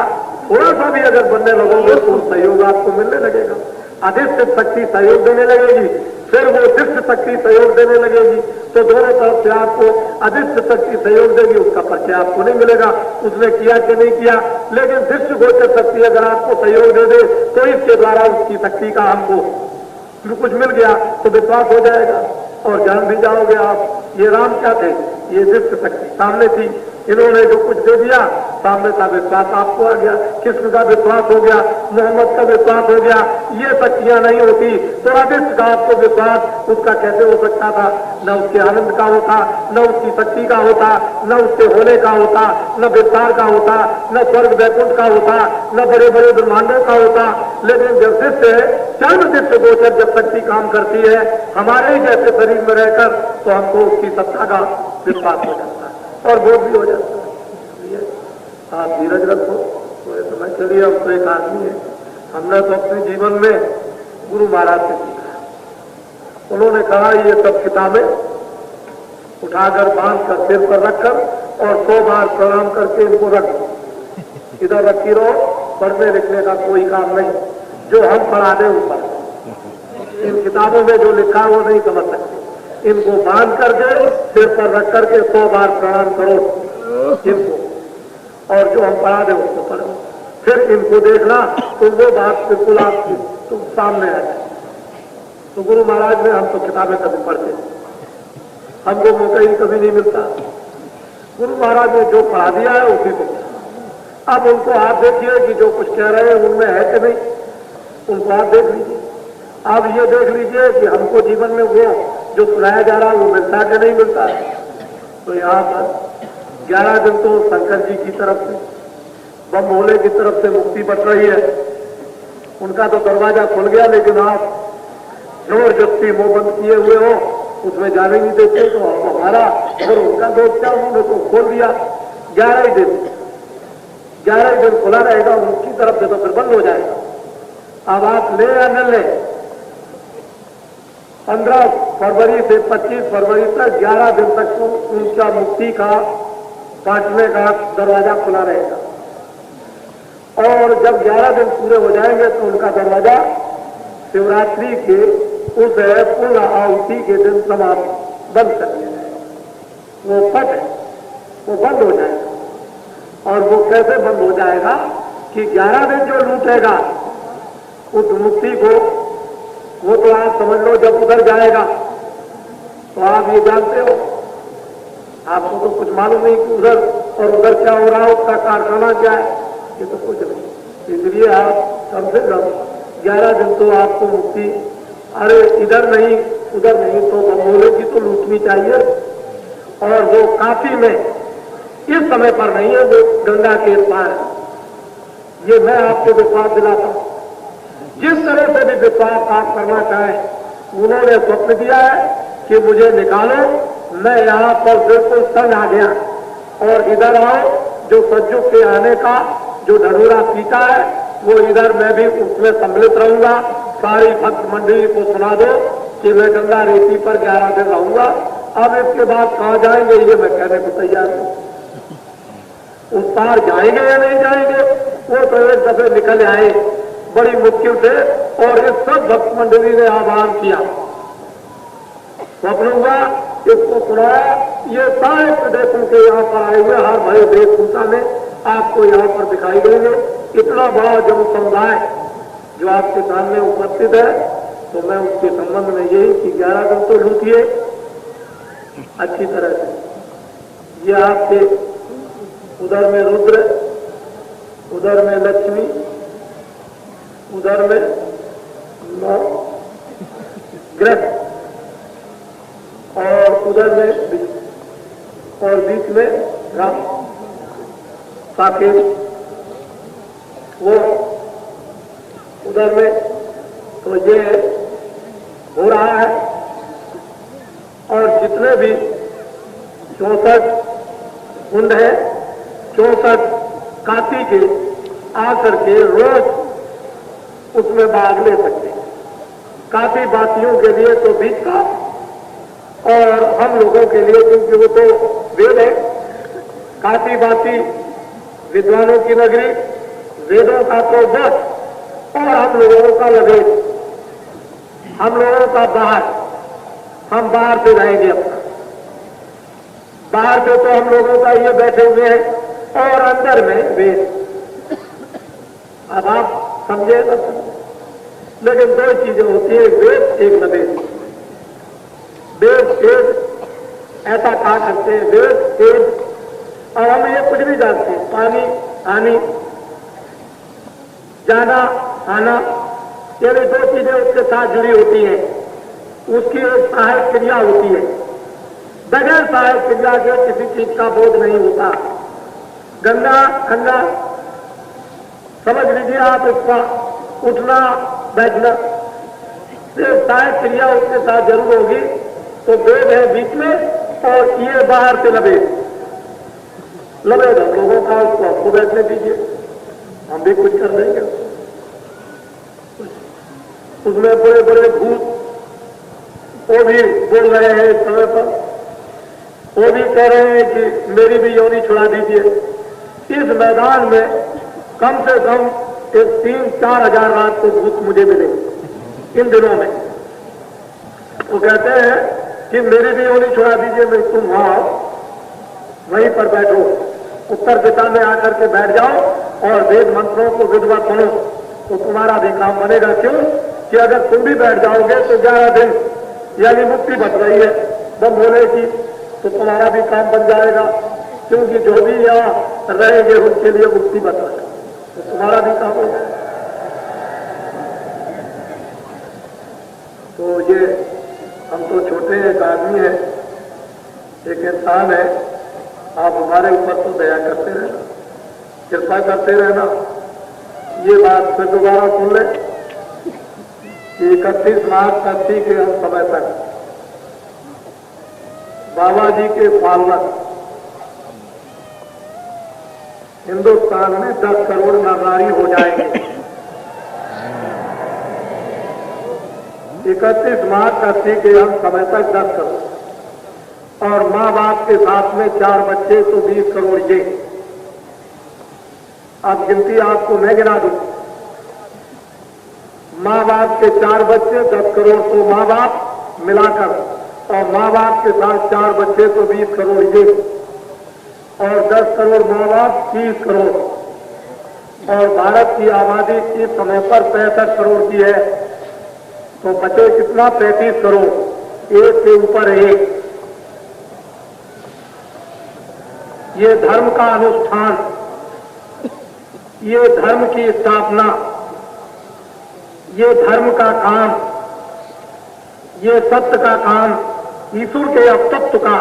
थोड़ा सा भी अगर बनने लगोगे तो सहयोग आपको मिलने लगेगा, अधिष्ठ शक्ति सहयोग देने लगेगी, फिर वो दिष्ट शक्ति सहयोग देने लगेगी। तो दोनों तरफ से आपको अधिष्ठ शक्ति सहयोग देगी, उसका परिचय आपको नहीं मिलेगा उसने किया कि नहीं किया, लेकिन दिष्ट गोचर शक्ति अगर आपको सहयोग दे दे तो इसके द्वारा उसकी शक्ति का हमको कुछ मिल गया तो विश्वास हो जाएगा और जान भी जाओगे आप। ये राम क्या थे, ये दिष्ट शक्ति सामने थी, इन्होंने जो कुछ दे दिया सामने का विश्वास आपको आ गया, कृष्ण का विश्वास हो गया, मोहम्मद का विश्वास हो गया। ये शक्तियां नहीं होती तो अदृश्य का आपको विश्वास उसका कैसे हो सकता था? न उसके आनंद का होता, न उसकी शक्ति का होता, न उसके होने का होता, न विस्तार का होता, न स्वर्ग वैकुंठ का होता, न बड़े बड़े ब्रह्मांडों का होता। लेकिन जब शिष्य चर्म दृष्टि गोचर जब शक्ति काम करती है हमारे ही जैसे शरीर में रहकर, तो हमको उसकी सत्ता का विश्वास हो जाता है और बोध भी हो जाता है। इसलिए आप धीरज रखो, थोड़े समय के लिए। हम तो एक आदमी है, हमने तो अपने जीवन में गुरु महाराज से सीखा। उन्होंने कहा ये सब किताबें उठाकर बांध कर सिर पर रखकर और 100 बार प्रणाम करके इनको रख दो, इधर रखी रहो, पढ़ने लिखने का कोई काम नहीं, जो हम पढ़ा दें ऊपर। इन किताबों में जो लिखा है वो नहीं समझ सकते, इनको बांध करके सिर पर रख करके 100 बार प्रणाम करो इनको, और जो हम पढ़ा दें उसको पढ़ो। फिर इनको देखना तो वो बात बिल्कुल आपकी तुम सामने आ जाए। तो गुरु महाराज ने हम तो किताबें कभी पढ़ते, हमको मौका ही कभी नहीं मिलता। गुरु महाराज ने जो पढ़ा दिया है उसी को, अब उनको आप देखिए कि जो कुछ कह रहे हैं उनमें है कि नहीं, उनको आप देख लीजिए। आप ये देख लीजिए कि हमको जीवन में वो जो सुनाया जा रहा है वो मिलता कि नहीं मिलता है। तो यहाँ पर 11 दिन तो शंकर जी की तरफ से, बम भोले की तरफ से मुक्ति बट रही है, उनका तो दरवाजा खुल गया, लेकिन आप जबरदस्ती मुंह बंद किए हुए हो, उसमें जाने नहीं देते। तो हमारा अगर उनका दोस्त क्या, उन्होंने तो खोल दिया। 11 ही दिन खुला रहेगा उनकी तरफ से, तो फिर बंद हो जाएगा। अब आप ले या न ले, 15 फरवरी से 25 फरवरी तक 11 दिन तक तो उनका मुक्ति का बांटने का दरवाजा खुला रहेगा, और जब 11 दिन पूरे हो जाएंगे तो उनका दरवाजा शिवरात्रि के उस पूर्ण आहुति के दिन समाप्त बंद कर दिया जाएगा। वो पट वो बंद हो जाएगा। और वो कैसे बंद हो जाएगा कि 11 दिन जो लूटेगा उस मुक्ति को, वो तो आप समझ लो जब उधर जाएगा तो आप ये जानते हो, आपको तो कुछ मालूम नहीं कि उधर और उधर क्या हो रहा है, उसका कारखाना क्या है, ये तो कुछ नहीं। इसलिए आप कम से कम 11 दिन तो आपको मुक्ति, अरे इधर नहीं उधर नहीं तो बमोले की तो लूटनी चाहिए। और वो काफी में इस समय पर नहीं है, वो गंगा के पार है। ये मैं आपको विश्वास दिलाता हूं। जिस तरह से भी विश्वास आप करना चाहें, उन्होंने स्वप्न दिया है कि मुझे निकालो, मैं यहाँ पर बिल्कुल तंग आ गया, और इधर आओ, जो सज्जू के आने का जो ढरूरा पीता है वो इधर मैं भी उसमें सम्मिलित रहूंगा। सारी भक्त मंडली को सुना दो कि मैं गंगा रेती पर 11 दिन रहूंगा। अब इसके बाद कहाँ जाएंगे ये मैं कहने को तैयार हूं। उस पार जाएंगे या नहीं जाएंगे वो तो एक दफे निकल आए बड़ी मुश्किल से, और इस सब भक्त मंडली ने आह्वान किया, स्वप्न हुआ, इसको सुनाया। ये सारे प्रदेशों के यहाँ पर आए हुए हर भरे वेशभूषा में आपको यहाँ पर दिखाई देंगे। इतना बड़ा जन समुदाय जो आपके सामने उपस्थित है, तो मैं उसके संबंध में यही कि 11 दिन तो लूटिए अच्छी तरह से। ये आपके उधर में रुद्र, उधर में लक्ष्मी, उधर में 9 ग्रह, और उधर में और बीच में राम साकेत, वो उधर में। तो ये हो रहा है, और जितने भी 64 कुंड है, 64 काती के आकर के रोज उसमें भाग ले सकते हैं। काफी बातियों के लिए तो बीच का, और हम लोगों के लिए क्योंकि वो तो वेद है, काफी बाती विद्वानों की नगरी, वेदों का तो बस, और हम लोगों का लगे, हम लोगों का बाहर, हम बाहर से रहेंगे अपना। बाहर से तो हम लोगों का ये बैठे हुए हैं, और अंदर में वेद। अब आप समझे ना, लेकिन 2 चीजें होती है, एक वेद एक नवेद। वेद एक ऐसा कहा करते हैं, वेद एक और हम ये कुछ भी जानते हैं, पानी आनी, जाना आना, ये भी 2 चीजें उसके साथ जुड़ी होती हैं। उसकी एक सहायक क्रिया होती है। बगैर सहायक क्रिया के किसी चीज का बोध नहीं होता। गंगा गंगा समझ लीजिए आप, इसका उठना बैठना सहायक क्रिया उसके साथ जरूर होगी। तो वेद है बीच में और ये बाहर से लबेद हम लोगों का, उसको आपको बैठने दीजिए, हम भी कुछ कर देंगे। उसमें बड़े बड़े भूत वो भी बोल रहे हैं इस समय पर, वो भी कह रहे हैं कि मेरी भी योनि छुड़ा दीजिए। इस मैदान में कम से कम 3-4 हजार रात को भूत मुझे मिले इन दिनों में। वो कहते हैं कि मेरी भी योनि छुड़ा दीजिए, मैं तुम आओ वहीं पर बैठो, उत्तर दिशा में आकर के बैठ जाओ और वेद मंत्रों को विधिवत सुनो, तो तुम्हारा भी काम बनेगा। क्यों कि अगर तुम भी बैठ जाओगे तो 11 दिन यानी मुक्ति बच रही है बम भोले की, तो तुम्हारा भी काम बन जाएगा। क्योंकि जो भी यहाँ रहेंगे उनके लिए मुक्ति बच रहा है, तो तुम्हारा भी काम होगा। तो ये हम तो छोटे एक आदमी है, एक इंसान है, आप हमारे ऊपर तो दया करते रहना, कृपा करते रहना। ये बात फिर दोबारा सुन ले कि 31 मार्च 30 के हम समय तक बाबा जी के फॉलोअर हिंदुस्तान में 10 करोड़ नरनारी हो जाएंगे। 31 मार्च 30 के हम समय तक 10 करोड़, और माँ बाप के साथ में 4 बच्चे तो 20 करोड़। ये अब गिनती आपको मैं गिना दूं। माँ बाप के 4 बच्चे 10 करोड़, तो माँ बाप मिलाकर, और माँ बाप के साथ 4 बच्चे तो 20 करोड़ ये, और 10 करोड़ माँ बाप 30 करोड़। और भारत की आबादी इस समय पर 65 करोड़ की है, तो बचे कितना? 35 करोड़, एक के ऊपर एक। ये धर्म का अनुष्ठान, ये धर्म की स्थापना, ये धर्म का काम, ये सत्य का काम, ईश्वर के अस्तित्व का,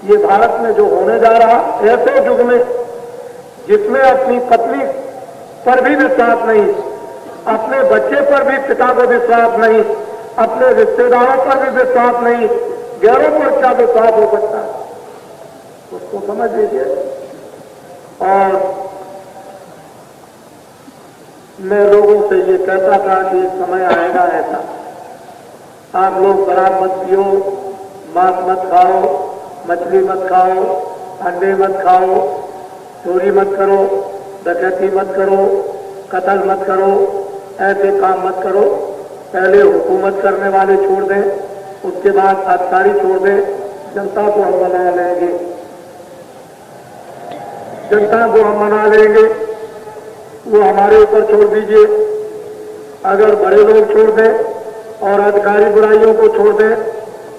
ये भारत में जो होने जा रहा, ऐसे युग में जिसमें अपनी पत्नी पर भी विश्वास नहीं, अपने बच्चे पर भी पिता को विश्वास नहीं, अपने रिश्तेदारों पर भी विश्वास नहीं, गैरों पर क्या विश्वास हो सकता है, उसको समझ लीजिए। और मैं लोगों से ये कहता था कि समय आएगा ऐसा, आप लोग शराब मत पियो, मांस मत खाओ, मछली मत खाओ, अंडे मत खाओ, चोरी मत करो, डकैती मत करो, कत्ल मत करो, ऐसे काम मत करो। पहले हुकूमत करने वाले छोड़ दें, उसके बाद अधिकारी छोड़ दें, जनता को हम बना लेंगे, जनता को हम मना लेंगे, वो हमारे ऊपर छोड़ दीजिए। अगर बड़े लोग छोड़ दें और अधिकारी बुराइयों को छोड़ दें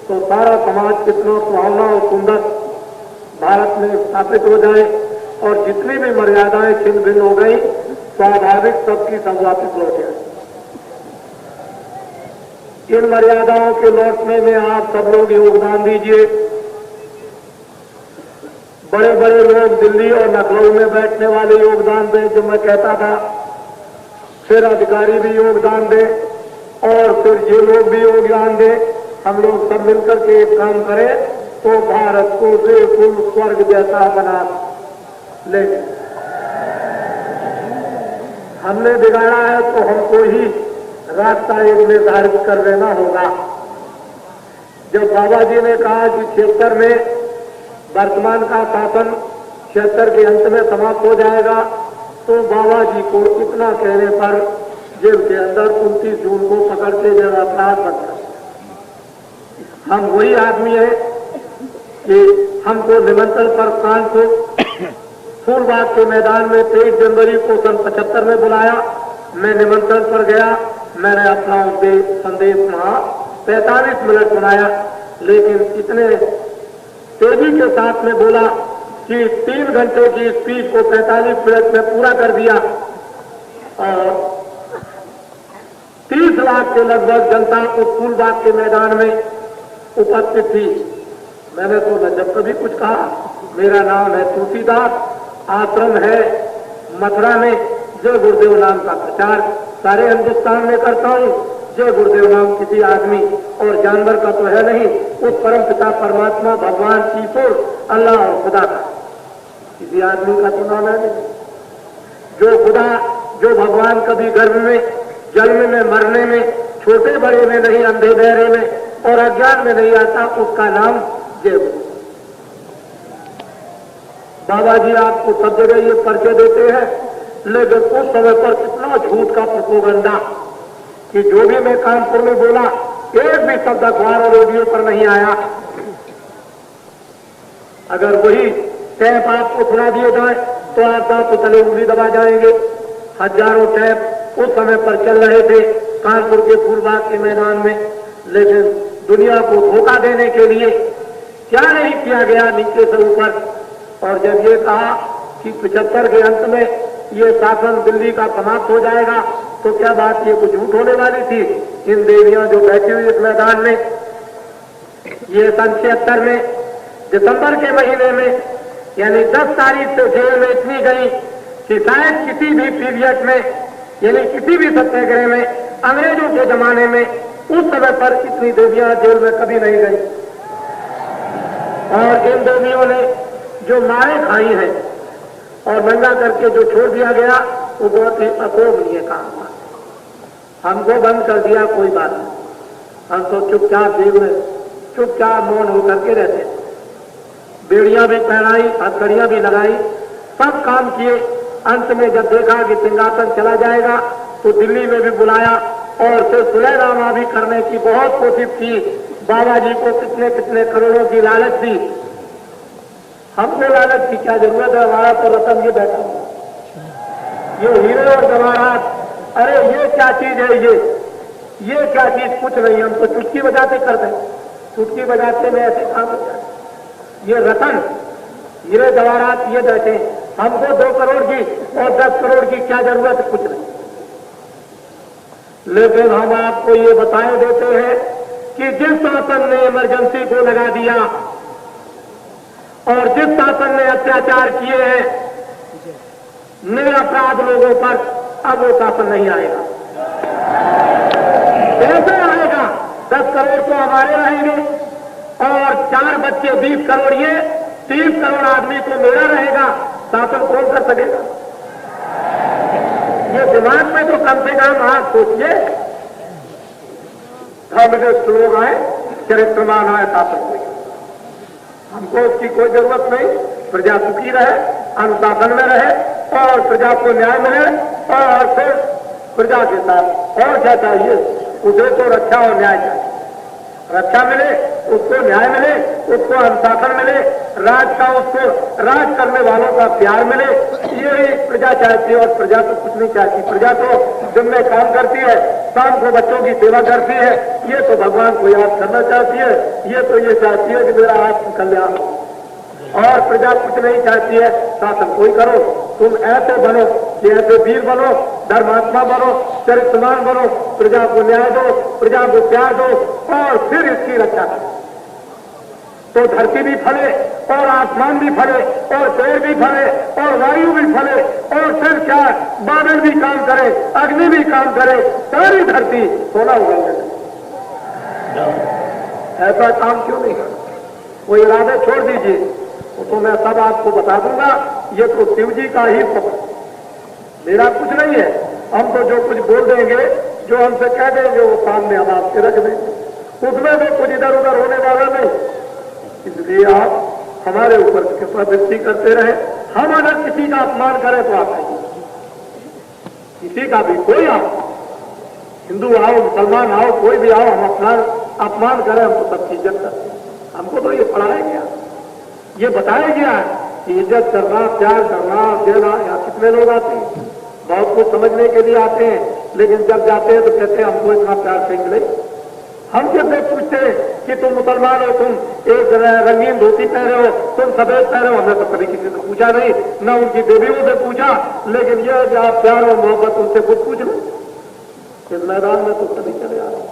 तो सारा समाज कितना सुहावना और सुंदर भारत में स्थापित हो जाए, और जितनी भी मर्यादाएं छिन्न भिन्न हो गई, स्वाभाविक सबकी सब वापिस लौट जाए। इन मर्यादाओं के लौटने में आप सब लोग योगदान दीजिए। बड़े बड़े लोग दिल्ली और लखनऊ में बैठने वाले योगदान दें, जो मैं कहता था, फिर अधिकारी भी योगदान दें, और फिर ये लोग भी योगदान दें। हम लोग सब मिलकर के एक काम करें तो भारत को बिल्कुल स्वर्ग जैसा बना लेंगे। हमने बिगाड़ा है तो हमको ही रास्ता एक निर्धारित कर देना होगा। जब बाबा जी ने कहा कि 76 में वर्तमान का शासन 76 के अंत में समाप्त हो जाएगा, तो बाबा जी को इतना कहने पर जेल के अंदर 29 जून को पकड़ के जब अपराध बनता। हम वही आदमी हैं कि हमको निमंत्रण पर कानपुर फूलबाग के मैदान में 23 जनवरी को सन 75 में बुलाया। मैं निमंत्रण पर गया, मैंने अपना संदेश वहां 45 मिनट सुनाया, लेकिन इतने तेजी के साथ में बोला कि 3 घंटे की स्पीच को 45 मिनट में पूरा कर दिया और 30 लाख के लगभग जनता उस फूलबाग के मैदान में उपस्थित थी। मैंने तो न जब कभी कुछ कहा, मेरा नाम है तुलसीदास, आश्रम है मथुरा में, जय गुरुदेव नाम का प्रचार सारे हिंदुस्तान में करता हूं। जय गुरुदेव नाम किसी आदमी और जानवर का तो है नहीं, उस परम पिता परमात्मा भगवान ईश्वर अल्लाह और खुदा का किसी आदमी का तो नाम है नहीं। जो खुदा, जो भगवान कभी गर्भ में, जन्म में, मरने में, छोटे बड़े में नहीं, अंधे बहरे में और अज्ञान में नहीं आता, उसका नाम जय गुरु। बाबा जी आपको सब जगह ये परिचय देते हैं, लेकिन उस समय पर कितना झूठ का प्रोपेगेंडा कि जो भी मैं कानपुर में बोला, एक भी शब्द अखबार और रेडियो पर नहीं आया। अगर वही टैप आपको सुना दिए जाए तो आप तो तले उंगली दबा जाएंगे। हजारों टैप उस समय पर चल रहे थे कानपुर के फूलबाग के मैदान में, लेकिन दुनिया को धोखा देने के लिए क्या नहीं किया गया नीचे से ऊपर। और जब ये कहा कि 75 के अंत में ये शासन दिल्ली का समाप्त हो जाएगा, तो क्या बात ये कुछ झूठ होने वाली थी। इन देवियां जो बैठी हुई इस मैदान में, ये सन 76 में दिसंबर के महीने में, यानी 10 तारीख से जेल में इतनी गई कि शायद किसी भी पीरियड में, यानी किसी भी सत्याग्रह में अंग्रेजों के जमाने में उस समय पर इतनी देवियां जेल में कभी नहीं गई। और इन देवियों ने जो मारे खाई हैं और नंगा करके जो छोड़ दिया गया, वो बहुत ही अशोभनीय काम था। हमको बंद कर दिया, कोई बात नहीं, हम तो चुपचाप जेल में चुपचाप मौन होकर के रहते। बेड़ियां भी पहनाई, हथकड़ियां भी लगाई, सब काम किए। अंत में जब देखा कि सिंहासन चला जाएगा तो दिल्ली में भी बुलाया और फिर सुलहनामा भी करने की बहुत कोशिश की। बाबा जी को कितने कितने करोड़ों की लालच दी। हमको लालच की क्या जरूरत है, हमारा तो रतन ये बैठा हुआ, ये हीरे और जवाहरात, अरे ये क्या चीज है, ये क्या चीज, कुछ नहीं, हम तो चुटकी बजाते करते, चुटकी बजाते में ऐसे काम हो जाए। ये रतन, हीरे जवाहरात ये बैठे, हमको 2 करोड़ की और 10 करोड़ की क्या जरूरत है, कुछ नहीं। लेकिन हम आपको ये बताए देते हैं कि जिस शासन ने इमरजेंसी को लगा दिया और जिस शासन ने अत्याचार किए हैं निरपराध लोगों पर, अब वो शासन नहीं आएगा। कैसे आएगा? 10 करोड़ तो हमारे रहेंगे और 4 बच्चे 20 करोड़, ये 30 करोड़ आदमी तो मेरा रहेगा, शासन कौन कर सकेगा? ये दिमाग में तो कम से कम आप सोचिए। धर्मनिष्ठ लोग आए, चरित्रमान आए शासन को, हमको उसकी कोई जरूरत नहीं। प्रजा सुखी रहे, अनुशासन में रहे और प्रजा को न्याय मिले और फिर प्रजा के साथ और क्या चाहिए, उसे तो रक्षा और न्याय चाहिए। रक्षा मिले, उसको न्याय मिले, उसको अनुशासन मिले, राज का उसको राज करने वालों का प्यार मिले, यही प्रजा चाहती है। और प्रजा तो कुछ नहीं चाहती, प्रजा तो दिन में काम करती है, शाम को बच्चों की सेवा करती है, ये तो भगवान को याद करना चाहती है, ये तो ये चाहती है कि मेरा आत्म कल्याण हो। और प्रजा कुछ नहीं चाहती है, शासन कोई करो, तुम ऐसे बनो कि ऐसे वीर बनो, धर्मात्मा बनो, चरित्रमान बनो, प्रजा को न्याय दो, प्रजा को प्यार दो और फिर इसकी रक्षा करो। तो धरती भी फले और आसमान भी फले और पेड़ भी फले और वायु भी फले और फिर क्या, बादल भी काम करे, अग्नि भी काम करे, सारी धरती सोना उगलने लगे। ऐसा काम क्यों नहीं है? वो इरादे छोड़ दीजिए, तो मैं सब आपको बता दूंगा। ये तो शिव जी का ही स्वप्न, मेरा कुछ नहीं है। हम तो जो कुछ बोल देंगे, जो हमसे कह देंगे, वो सामने हम आपके रख देंगे, उसमें भी कुछ इधर उधर होने वाला नहीं। इसलिए आप हमारे ऊपर कृपा दृष्टि करते रहे। हम अगर किसी का अपमान करें तो आप आइए, किसी का भी, कोई आओ, हिंदू आओ, मुसलमान आओ, कोई भी आओ, हम अपना अपमान करें, हम तो सबकी इज्जत करते हैं। हमको तो ये पढ़ाया गया, ये बताया गया कि इज्जत करना, प्यार करना, देना। यहाँ कितने लोग आते हैं, बहुत कुछ समझने के लिए आते हैं, लेकिन जब जाते हैं तो कहते हैं हमको इतना प्यार से मिले, हमसे से पूछते कि तुम मुसलमान हो, तुम एक रंगीन धोती पहने हो, तुम सफेद पहने हो। हमने तो कभी किसी से पूछा नहीं, न उनकी देवियों से पूछा, लेकिन यह कि आप प्यार और मोहब्बत उनसे खुद पूछ लो। इस मैदान में तो कभी चले आ रहे।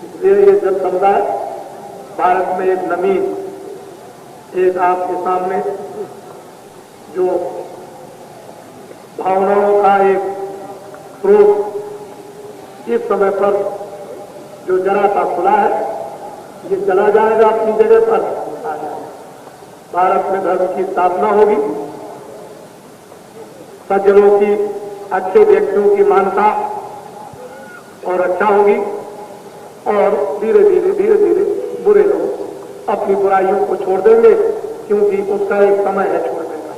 इसलिए ये जन समुदाय भारत में एक नमीन, एक आपके सामने जो भावनाओं का एक स्रोत इस समय पर जो जरा सा खुला है, ये चला जाएगा अपनी जगह पर आ जाएगा। भारत में धर्म की स्थापना होगी, सज्जनों की, अच्छे व्यक्तियों की मानता और अच्छा होगी, और धीरे धीरे बुरे लोग अपनी बुराइयों को छोड़ देंगे, क्योंकि उसका एक समय है छोड़ने का।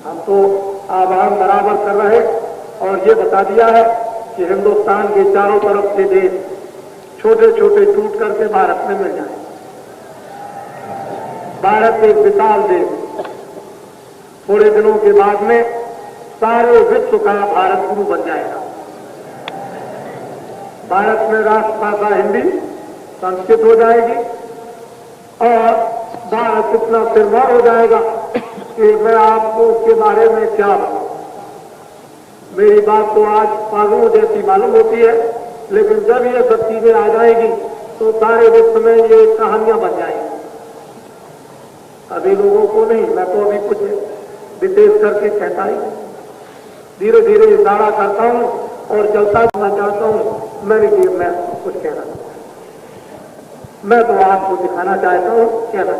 हम तो आह्वान बराबर कर रहे और ये बता दिया है कि हिंदुस्तान के चारों तरफ के देश छोटे छोटे टूट करके भारत में मिल जाए। भारत एक विशाल देश, थोड़े दिनों के बाद में सारे विश्व का भारत गुरु बन जाएगा। भारत में राष्ट्रभाषा हिंदी, संस्कृत हो जाएगी और भारत इतना सिरमौर हो जाएगा कि मैं आपको उसके बारे में क्या बताऊं। मेरी बात तो आज पागलों जैसी मालूम होती है, लेकिन जब ये सब चीजें आ जाएगी तो सारे विश्व में ये कहानियां बन जाएंगी। अभी लोगों को नहीं, मैं तो अभी कुछ विशेष करके कहता ही धीरे धीरे इशारा करता हूं और चलता जाना चाहता हूं। मेरे लिए मैं कुछ कहना चाहता हूं, मैं तो आपको दिखाना चाहता हूं, कहना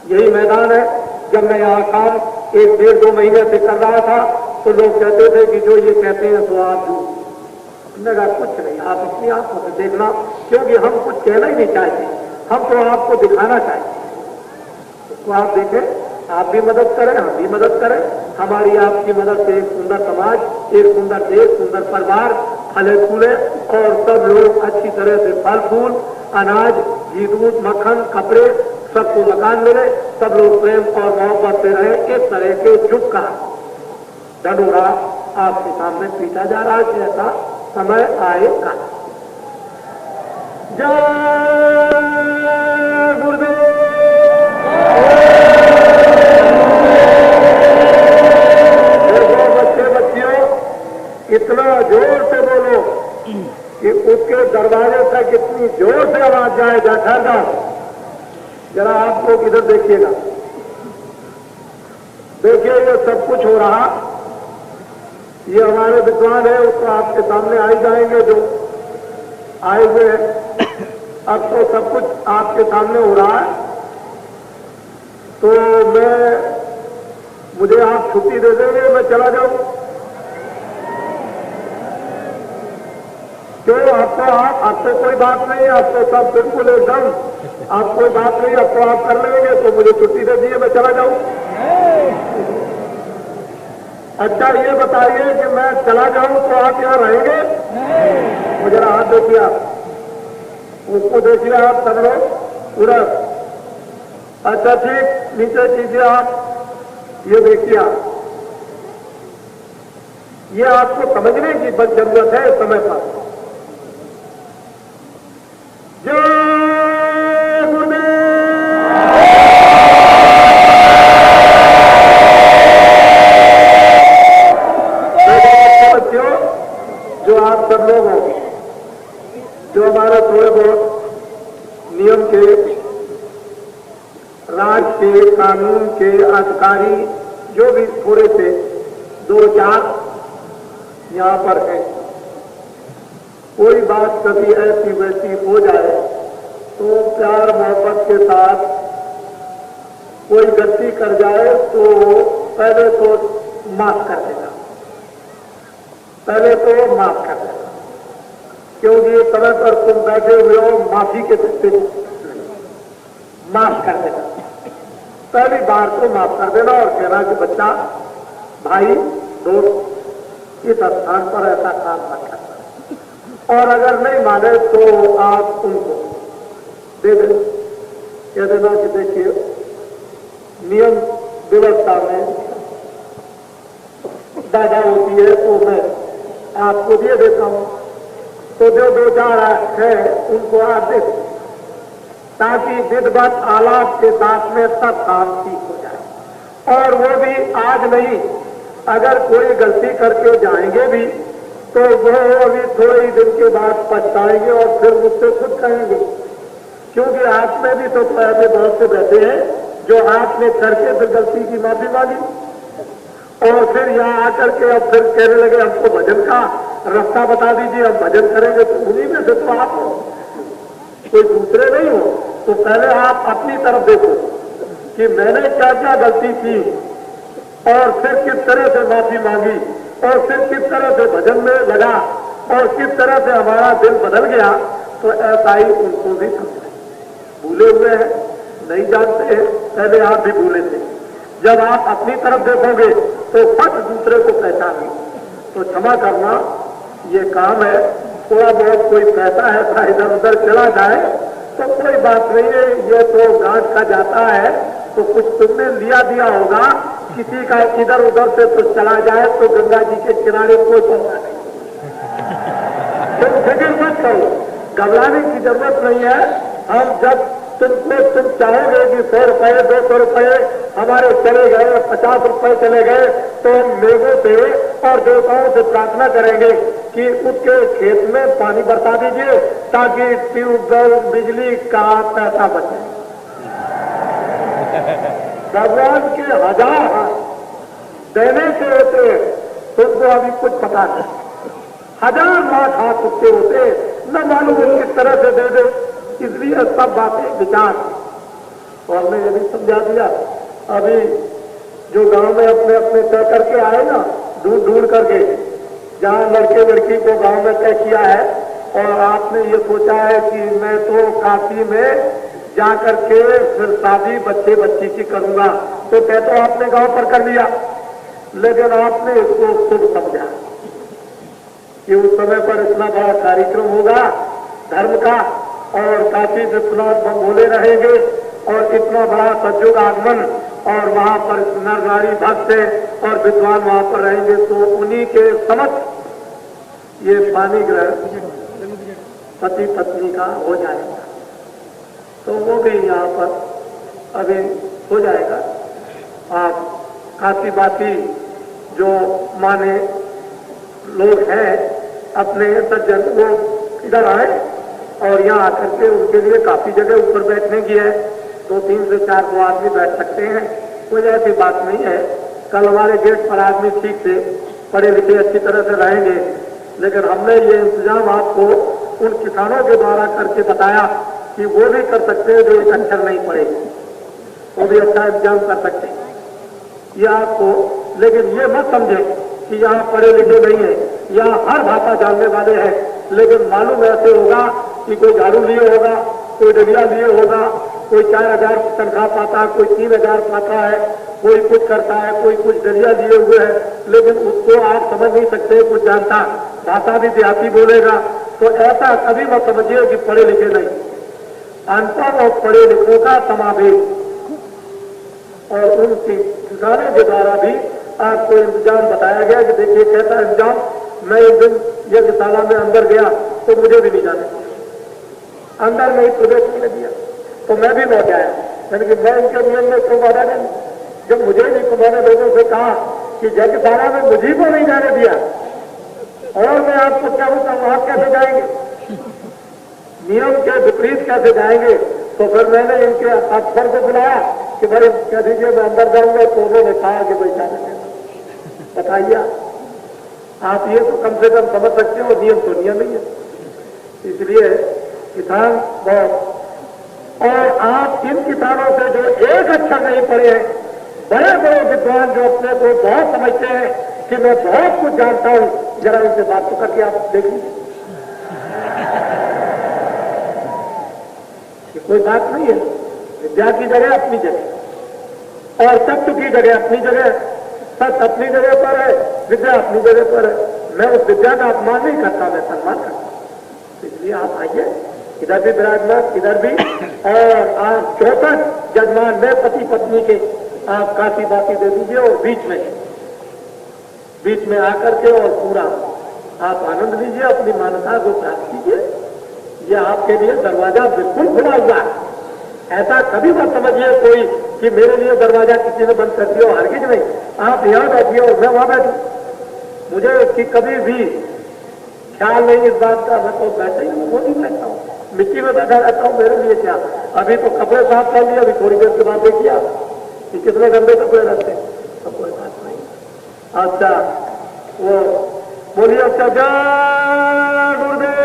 यही मैदान है। जब मैं यहाँ काम 1-1.5-2 महीने से कर रहा था तो लोग कहते थे कि जो ये कहते हैं तो आप मैंने कहा कुछ नहीं, आप अपनी आंखों से देखना, क्योंकि हम कुछ कहना ही नहीं चाहते, हम तो आपको दिखाना चाहते हैं। तो आप देखें, आप भी मदद करें, हम भी मदद करें। हमारी आपकी मदद से एक सुंदर समाज, एक सुंदर देश, सुंदर परिवार फले फूले और सब लोग अच्छी तरह से फल फूल, अनाज, घी दूध, मक्खन, कपड़े, सबको मकान मिले, सब लोग प्रेम और मोहब्बत से रहे। इस तरह के युग का ढंढोरा आपके सामने पीटा जा रहा है कि ऐसा समय आएगा। जय गुरुदेव। बच्चे बच्चियों, इतना जोर से बोलो कि उसके दरवाजे तक इतनी जोर से आवाज जाए। ठहर जरा आप लोग इधर देखिएगा, देखिए ये सब कुछ हो रहा। ये हमारे विद्वान है, उसको आपके सामने आ ही जाएंगे जो आए हुए हैं। अब तो सब कुछ आपके सामने हो रहा है, तो मुझे आप छुट्टी दे देंगे, मैं चला जाऊं? क्यों? अब तो कोई बात नहीं, अब तो सब बिल्कुल एकदम, आप कोई बात नहीं, अब तो आप कर लेंगे, तो मुझे छुट्टी दे दीजिए, मैं चला जाऊं? अच्छा ये बताइए कि मैं चला जाऊं तो आप यहाँ रहेंगे? मुझे जरा हाथ देखिए, आप उसको देखिए, आप सब लोग उधर। अच्छा ठीक, नीचे कीजिए आप, ये देखिए आप, ये आपको समझने की बस जरूरत है समय पर। जो आप सब लोग हो, जो हमारे थोड़े बहुत नियम के, राज के, कानून के अधिकारी, जो भी थोड़े से 2-4 यहाँ पर है, कोई बात कभी ऐसी वैसी हो जाए तो प्यार मोहब्बत के साथ कोई गलती कर जाए तो पहले तो माफ कर देना, पहले तो माफ कर देना, क्योंकि समय पर तुम बैठे हुए हो, माफी के सकते माफ कर देना, पहली बार तो माफ कर देना और कहना कि बच्चा, भाई, दोस्त, इस स्थान पर ऐसा काम मत करना। और अगर नहीं माने तो आप उनको दे दें, कह देना कि देखिए नियम व्यवस्था में बाधा होती है तो मैं आपको दे देता हूं, तो जो दो चार है उनको आप देख, ताकि विधिवत आलाप के साथ में सब काम ठीक हो जाए। और वो भी आज नहीं, अगर कोई गलती करके जाएंगे भी तो वो अभी थोड़े ही दिन के बाद पछताएंगे और फिर मुझसे खुद कहेंगे, क्योंकि आप में भी तो ऐसे बहुत से बैठे हैं जो आपने करके फिर गलती की माफी मांगी और फिर यहाँ आकर के अब फिर कहने लगे हमको भजन का रास्ता बता दीजिए, हम भजन करेंगे। तो उन्हीं में से तो आप हो, कोई दूसरे नहीं हो। तो पहले आप अपनी तरफ देखो कि मैंने क्या क्या गलती की और फिर किस तरह से माफी मांगी और फिर किस तरह से भजन में लगा और किस तरह से हमारा दिल बदल गया। तो ऐसा ही उनको भी समझाए। भूले हुए हैं, नहीं जानते हैं, पहले आप भी भूले थे। जब आप अपनी तरफ देखोगे तो फट दूसरे को पहचानेंगे। तो क्षमा करना ये काम है। थोड़ा बहुत कोई पैसा है इधर उधर चला जाए तो कोई बात नहीं है, ये तो गांठ का जाता है। तो कुछ तुमने लिया दिया होगा, किसी का इधर उधर से तो चला जाए तो गंगा जी के किनारे कोई परवाह नहीं। तुम फिक्र मत करो, घबराने की जरूरत नहीं है। हम जब तुम चाहोगे कि 100 रुपए 200 रुपए हमारे चले गए, 50 रुपए चले गए, तो हम मेघों से और देवताओं से प्रार्थना करेंगे कि उसके खेत में पानी बरसा दीजिए ताकि ट्यूबवेल बिजली का पैसा बचे। भगवान के हजार देने से होते तुमको अभी कुछ पता नहीं, 1000 लाख हाथ उसके होते न मालूम किस तरह से दे दे। इसलिए सब बातें विचार और मैं ये भी समझा दिया। अभी जो गांव में अपने अपने तय करके आए ना, ढूंढ ढूंढ करके, जहां लड़के लड़की को गांव में तय किया है और आपने ये सोचा है कि मैं तो काशी में जाकर के फिर शादी बच्चे बच्ची की करूंगा, तो तय तो आपने गांव पर कर लिया, लेकिन आपने इसको शुभ समझा कि उस समय पर इतना बड़ा कार्यक्रम होगा धर्म का और काशी विश्वनाथ बम बोले रहेंगे और इतना बड़ा सज्जुग आगमन और वहां पर नर नारी भक्त और विद्वान वहां पर रहेंगे, तो उन्हीं के समक्ष ये पानी ग्रहण पति पत्नी का हो जाएगा। तो वो भी यहाँ पर अभी हो जाएगा। आप काशी बाती जो माने लोग हैं अपने सज्जन, वो इधर आए और यहाँ आकर के उनके लिए काफी जगह ऊपर बैठने की है। 2 3 से 4 को आदमी बैठ सकते हैं, कोई ऐसी बात नहीं है। कल हमारे गेट पर आदमी ठीक से पढ़े लिखे अच्छी तरह से रहेंगे, लेकिन हमने ये इंतजाम आपको उन किसानों के द्वारा करके बताया कि वो भी कर सकते हैं जो एक अक्षर नहीं पढ़े, वो भी अच्छा इंतजाम कर सकते हैं ये आपको। लेकिन ये मत समझे कि यहाँ पढ़े लिखे नहीं है, यहाँ हर भाषा जानने वाले हैं, लेकिन मालूम ऐसे होगा कि कोई झाड़ू लिए होगा, कोई डलिया लिए होगा, कोई 4000 तनख्वाह पाता है, कोई 3000 पाता है, कोई कुछ करता है, कोई कुछ डलिया लिए हुए है, लेकिन उसको आप समझ नहीं सकते, कुछ जानता, भाषा भी देहाती बोलेगा। तो ऐसा कभी मत समझिए कि पढ़े लिखे नहीं। अनपढ़ और पढ़े लिखों का समावेश और उनकी ठिकाने के द्वारा भी आपको इंतजाम बताया गया कि देखिए कैसा इंतजाम। मैं एक दिन यज्ञशाला में अंदर गया तो मुझे भी नहीं जाने दिया, अंदर में ही प्रवेश नहीं दिया, तो मैं भी लौट आया। मैंने कि मैं इनके नियम में क्यों बाधा नहीं, जब मुझे नहीं, मैंने लोगों से कहा कि यज्ञशाला में मुझे को नहीं जाने दिया और मैं आपको क्या होता वहां कैसे जाएंगे, नियम के विपरीत कैसे जाएंगे। तो फिर मैंने इनके अफसर को बुलाया कि भाई कह दीजिए मैं अंदर जाऊंगा, तो उन्होंने कहा कि भाई जाने देना। बताइए आप ये तो कम से कम समझ सकते हो, नियम तो नियम ही है। इसलिए किसान बहुत, और आप इन किसानों से जो एक अक्षर नहीं पढ़े हैं, बड़े बड़े विद्वान जो अपने को बहुत समझते हैं कि मैं बहुत कुछ जानता हूं, जरा इनसे बात तो करके आप देख लीजिए। कोई बात नहीं है, विद्या की जगह अपनी जगह और सत्य की जगह अपनी जगह, सत्य अपनी जगह पर है, विद्या अपनी जगह पर है। मैं उस विद्या का अपमान नहीं करता, मैं सम्मान करता हूं। इसलिए आप आइए, इधर भी विराजमान, इधर भी, और आप 64 जजमान में पति पत्नी के आप काशी बाती दे दीजिए और बीच में आकर के और पूरा आप आनंद लीजिए, अपनी मानता को प्राप्त कीजिए। ये आपके लिए दरवाजा बिल्कुल खुला हुआ है। ऐसा कभी मत समझिए कोई कि मेरे लिए दरवाजा किसी ने बंद कर दिया, हरगिज नहीं। आप यहाँ बैठिए और मैं वहां बैठू, मुझे कि कभी भी ख्याल नहीं इस बात का। मैं तो बैठा ही वो नहीं बैठता हूँ, मिट्टी में बैठा रहता हूँ, मेरे लिए क्या। अभी तो कपड़े साफ कर लिए, अभी थोड़ी देर के बाद देखिए कि कितने गंदे कपड़े रहते हैं, तो कोई बात नहीं। अच्छा वो बोलिए, अच्छा जय गुरुदेव।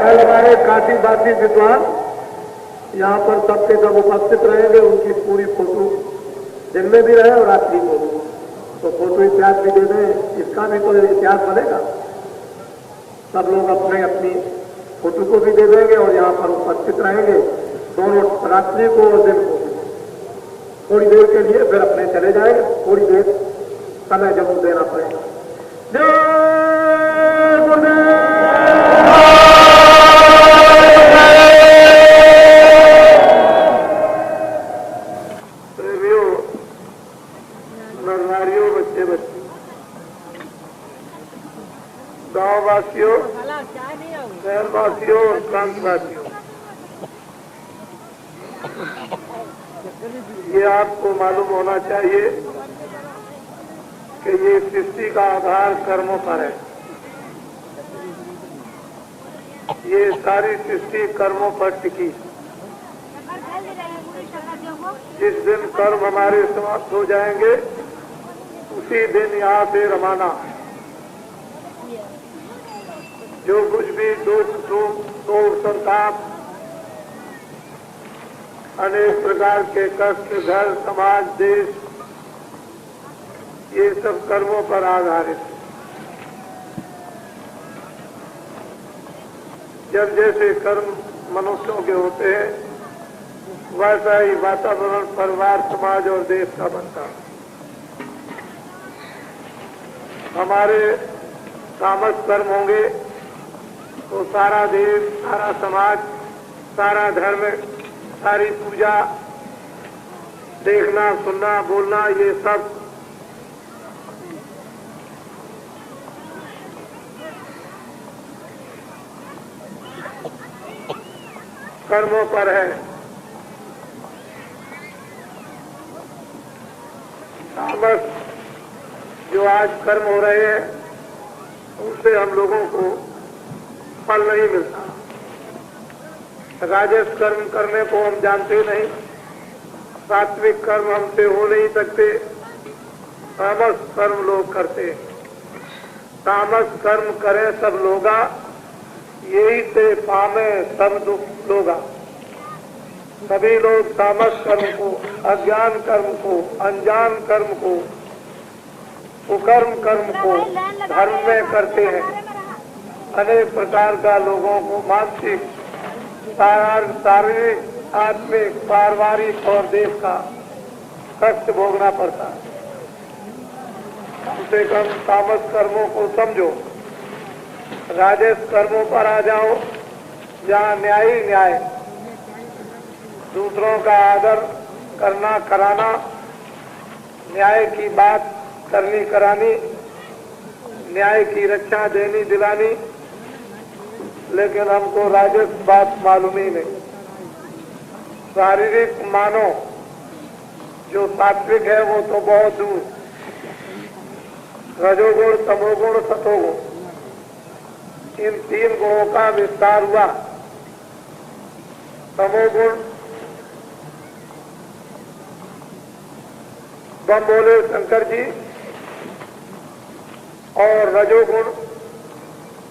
कल हमारे काशी बासी विद्वान यहाँ पर सबके सब उपस्थित रहेंगे, उनकी पूरी फोटो दिन में भी रहे और रात्रि को भी, तो फोटो इतिहास भी दे दें, इसका भी तो इतिहास बनेगा। सब लोग अपने अपनी फोटो को भी दे देंगे और यहाँ पर उपस्थित रहेंगे, दोनों रात्रि को और दिन को। थोड़ी देर के लिए फिर अपने चले जाएंगे, थोड़ी देर समय जरूर देना पड़ेगा। जय गुरुदेव। गांववासियों, शहरवासियों और प्रांतवासियों, ये आपको मालूम होना चाहिए कि ये सृष्टि का आधार कर्मों पर है। ये सारी सृष्टि कर्मों पर टिकी। जिस दिन कर्म हमारे समाप्त हो जाएंगे उसी दिन यहाँ से रवाना। जो कुछ भी दुख शोक संताप, अनेक प्रकार के कष्ट, घर, समाज, देश, ये सब कर्मों पर आधारित है। जब जैसे कर्म मनुष्यों के होते हैं वैसा ही वातावरण, परिवार, समाज और देश का बनता है। हमारे तामस कर्म होंगे तो सारा देश, सारा समाज, सारा धर्म, सारी पूजा, देखना, सुनना, बोलना, ये सब कर्मों पर है। तामस जो आज कर्म हो रहे हैं उससे हम लोगों को फल नहीं मिलता। राजस कर्म करने को हम जानते नहीं, सात्विक कर्म हमसे हो नहीं सकते, तामस कर्म लोग करते। तामस कर्म करें सब लोगा, यही से पामे सब दुख लोगा। सभी लोग तामस कर्म को, अज्ञान कर्म को, अनजान कर्म को, कुकर्म कर्म को धर्म में करते हैं। अनेक प्रकार का लोगों को मानसिक, शारीरिक, आत्मिक, पारिवारिक और देश का कष्ट भोगना पड़ता है। कम से कम तामस कर्मों को समझो, राजस कर्मों पर आ जाओ जहाँ न्याय ही न्याय, दूसरों का आदर करना कराना, न्याय की बात करनी करानी, न्याय की रक्षा देनी दिलानी, लेकिन हमको राजस बात मालूम ही नहीं। शारीरिक मानो जो सात्विक है वो तो बहुत दूर, रजोगुण, तमोगुण, सतोगुण, इन तीन गुणों का विस्तार हुआ। तमोगुण बम बोले शंकर जी, और रजोगुण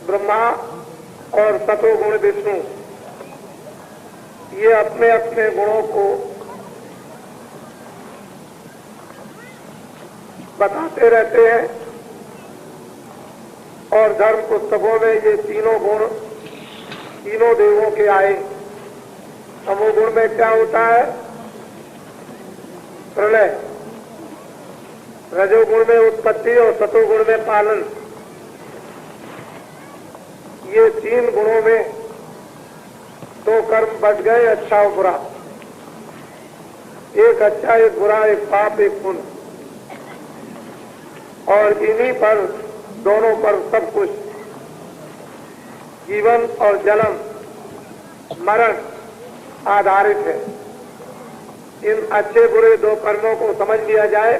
ब्रह्मा और सतोगुण विष्णु, ये अपने अपने गुणों को बताते रहते हैं और धर्म पुस्तकों में ये तीनों गुण तीनों देवों के आए। तमोगुण में क्या होता है? प्रलय। रजोगुण में उत्पत्ति और सतोगुण में पालन। ये तीन गुणों में दो कर्म बढ़ गए, अच्छा और बुरा। एक अच्छा एक बुरा, एक पाप एक पुण्य, और इन्हीं पर, दोनों पर सब कुछ, जीवन और जन्म मरण आधारित है। इन अच्छे बुरे दो कर्मों को समझ लिया जाए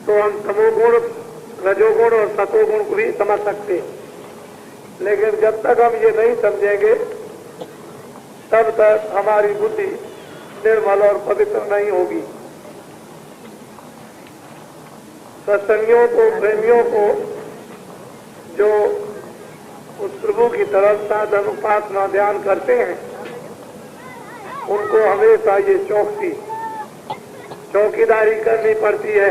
तो हम तमोगुण, रजोगुण और सतोगुण को भी समझ सकते हैं। लेकिन जब तक हम ये नहीं समझेंगे तब तक हमारी बुद्धि निर्मल और पवित्र नहीं होगी। सत्संगियों को, प्रेमियों को, जो उस प्रभु की तरफ साधन उपासना ध्यान करते हैं, उनको हमेशा ये चौकीदारी करनी पड़ती है।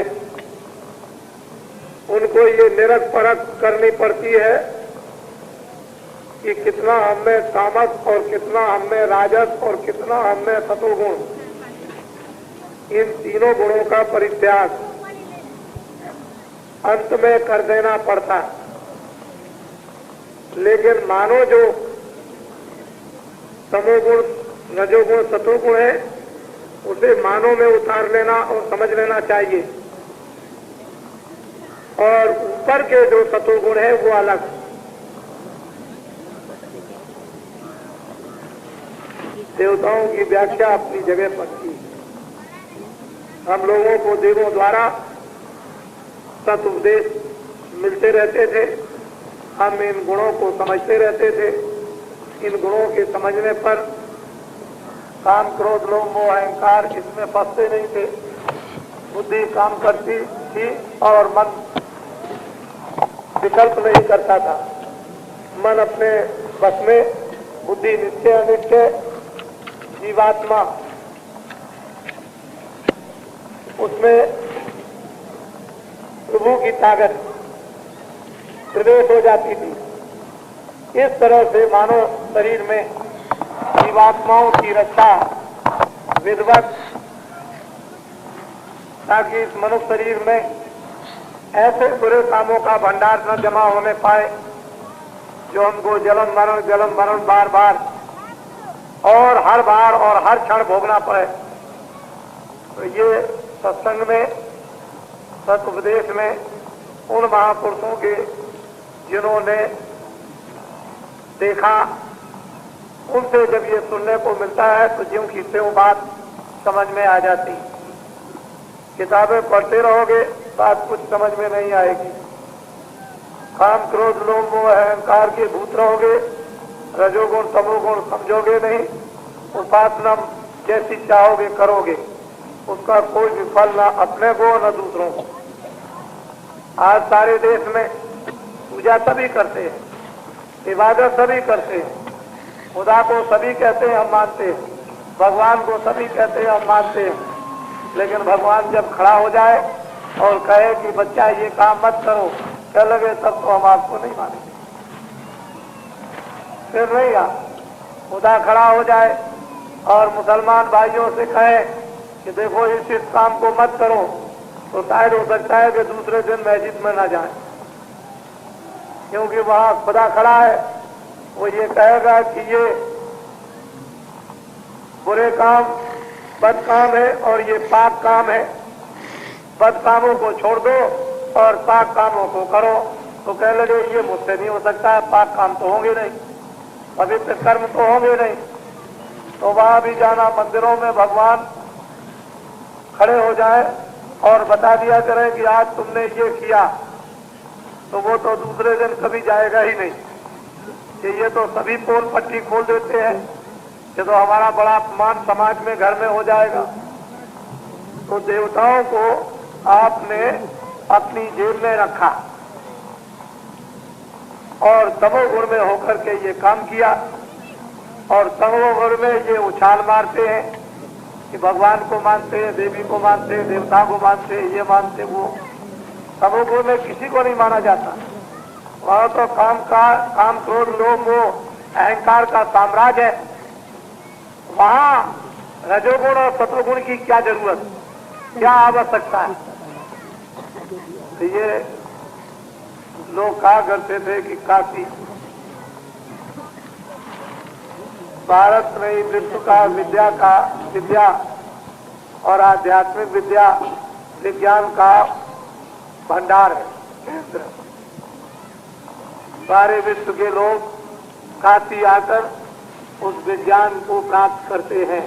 उनको ये निरख परख करनी पड़ती है कि कितना हमें तामस और कितना हमें राजस और कितना हमें सतोगुण, इन तीनों गुणों का परित्याग अंत में कर देना पड़ता है। लेकिन मानो जो तमोगुण, रजोगुण, सतोगुण है, उसे मानो में उतार लेना और समझ लेना चाहिए, और ऊपर के जो सतोगुण है वो अलग। देवताओं की व्याख्या अपनी जगह पर थी। हम लोगों को देवों द्वारा सत उपदेश मिलते रहते थे, हम इन गुणों को समझते रहते थे। इन गुणों के समझने पर काम, क्रोध, लोभ, मोह, अहंकार इसमें फंसते नहीं थे। बुद्धि काम करती थी और मन विकल्प नहीं करता था। मन अपने बस में, बुद्धि नित्य अनित्य, जीवात्मा उसमें प्रभु की ताकत प्रवेश हो जाती थी। इस तरह से मानव शरीर में जीवात्माओं की रक्षा विधिवत, ताकि इस मनुष्य शरीर में ऐसे बुरे कामों का भंडार न जमा होने पाए जो हमको जन्म मरण बार बार और हर बार और हर क्षण भोगना पड़े। तो ये सत्संग में, सत उपदेश में उन महापुरुषों के जिन्होंने देखा, उनसे जब ये सुनने को मिलता है तो ज्यों की त्यों बात समझ में आ जाती। किताबें पढ़ते रहोगे बात कुछ समझ में नहीं आएगी। काम, क्रोध, लोभ, मोह, अहंकार के भूत रहोगे, रजोगुण, तमोगुण समझोगे नहीं, उपासना जैसी चाहोगे करोगे, उसका कोई भी फल ना अपने को न दूसरों को। आज सारे देश में पूजा सभी करते हैं, इबादत सभी करते हैं, खुदा को सभी कहते हैं हम मानते हैं, भगवान को सभी कहते हैं हम मानते हैं। लेकिन भगवान जब खड़ा हो जाए और कहे कि बच्चा ये काम मत करो, कह लगे तब तो हम आपको नहीं मानेंगे। फिर नहीं आ, खुदा खड़ा हो जाए और मुसलमान भाइयों से कहे कि देखो इस काम को मत करो, तो शायद हो सकता है कि दूसरे दिन मस्जिद में ना जाए, क्योंकि वहां खुदा खड़ा है। वो ये कहेगा कि ये बुरे काम, बद काम है और ये पाक काम है, बद कामों को छोड़ दो और पाक कामों को करो। तो कह लगे ये मुझसे नहीं हो सकता है, पाक काम तो होंगे नहीं, पवित्र कर्म तो होंगे नहीं। तो वहां भी जाना, मंदिरों में भगवान खड़े हो जाए और बता दिया करें कि आज तुमने ये किया, तो वो तो दूसरे दिन कभी जाएगा ही नहीं। कि ये तो सभी पोल पट्टी खोल देते हैं, ये तो हमारा बड़ा अपमान समाज में, घर में हो जाएगा। तो देवताओं को आपने अपनी जेब में रखा और तमोगुण में होकर के ये काम किया, और तमोगुण में ये उछाल मारते हैं कि भगवान को मानते हैं, देवी को मानते हैं, देवता को मानते हैं, ये मानते वो। तमोगुण में किसी को नहीं माना जाता। वहां तो काम, क्रोध, लोभ, मोह, अहंकार का साम्राज्य है। वहां रजोगुण और सतोगुण की क्या जरूरत, क्या आवश्यकता है। तो ये लोग कहा करते थे कि काशी भारत नई विश्व का विद्या और आध्यात्मिक विद्या विज्ञान का भंडार है, केंद्र। सारे विश्व के लोग काशी आकर उस विज्ञान को प्राप्त करते हैं,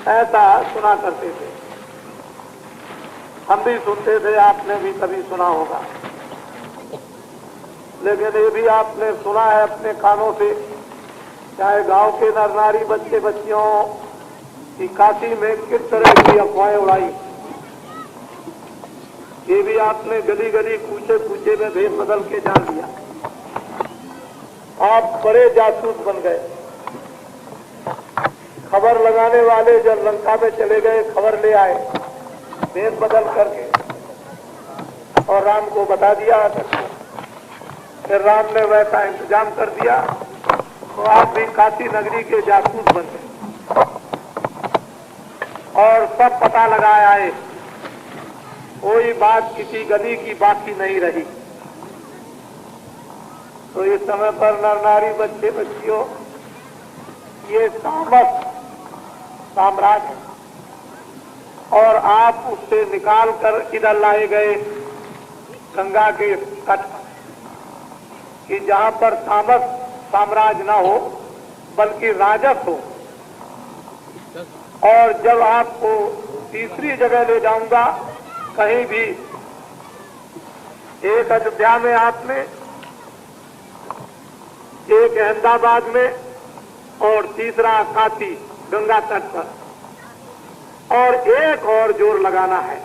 ऐसा सुना करते थे। हम भी सुनते थे, आपने भी कभी सुना होगा। लेकिन ये भी आपने सुना है अपने कानों से, चाहे गांव के नर नारी बच्चे बच्चियों की काशी में किस तरह की अफवाहें उड़ाई, ये भी आपने गली गली कूचे कूचे में भेद बदल के जान लिया। आप बड़े जासूस बन गए। खबर लगाने वाले जब लंका में चले गए, खबर ले आए भेद बदल करके, और राम को बता दिया। फिर राम ने वैसा इंतजाम कर दिया, तो आप भी काशी नगरी के जासूस बन गए और सब पता लगाए आए। कोई बात किसी गली की बाकी नहीं रही। तो इस समय पर नर नारी बच्चे बच्चियों, ये तामस साम्राज्य है, और आप उससे निकाल कर इधर लाए गए गंगा के तट पर, कि जहां पर तामस साम्राज्य न हो बल्कि राजस हो। और जब आपको तीसरी जगह ले जाऊंगा, कहीं भी एक अयोध्या में आपने, एक अहमदाबाद में, और तीसरा काशी गंगा तट पर, और एक और जोर लगाना है।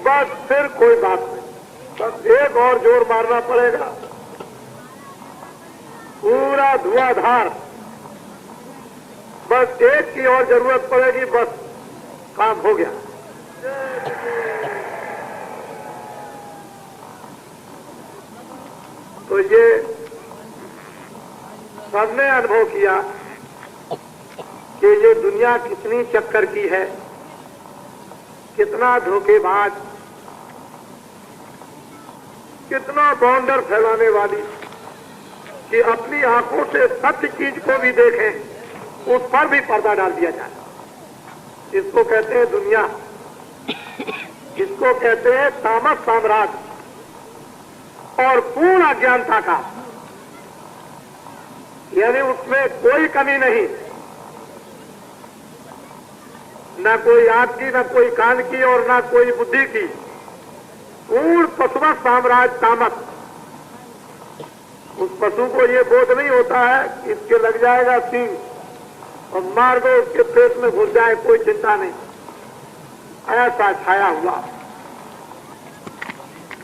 बस फिर कोई बात नहीं, बस एक और जोर मारना पड़ेगा। पूरा धुआंधार, बस एक की और जरूरत पड़ेगी, बस काम हो गया। तो ये सबने अनुभव किया कि ये दुनिया कितनी चक्कर की है, कितना धोखेबाज, कितना बाउंडर फैलाने वाली, कि अपनी आंखों से सत्य चीज को भी देखें, उस पर भी पर्दा डाल दिया जाए। इसको कहते हैं दुनिया, इसको कहते हैं तामस साम्राज्य, और पूर्ण अज्ञानता का, यानी उसमें कोई कमी नहीं, न कोई आंख की, न कोई कान की, और न कोई बुद्धि की। पूर्ण पशुवत साम्राज्य तामस। उस पशु को ये बोध नहीं होता है कि इसके लग जाएगा सींग और मार दो, उसके पेट में घुस जाए, कोई चिंता नहीं। ऐसा छाया हुआ।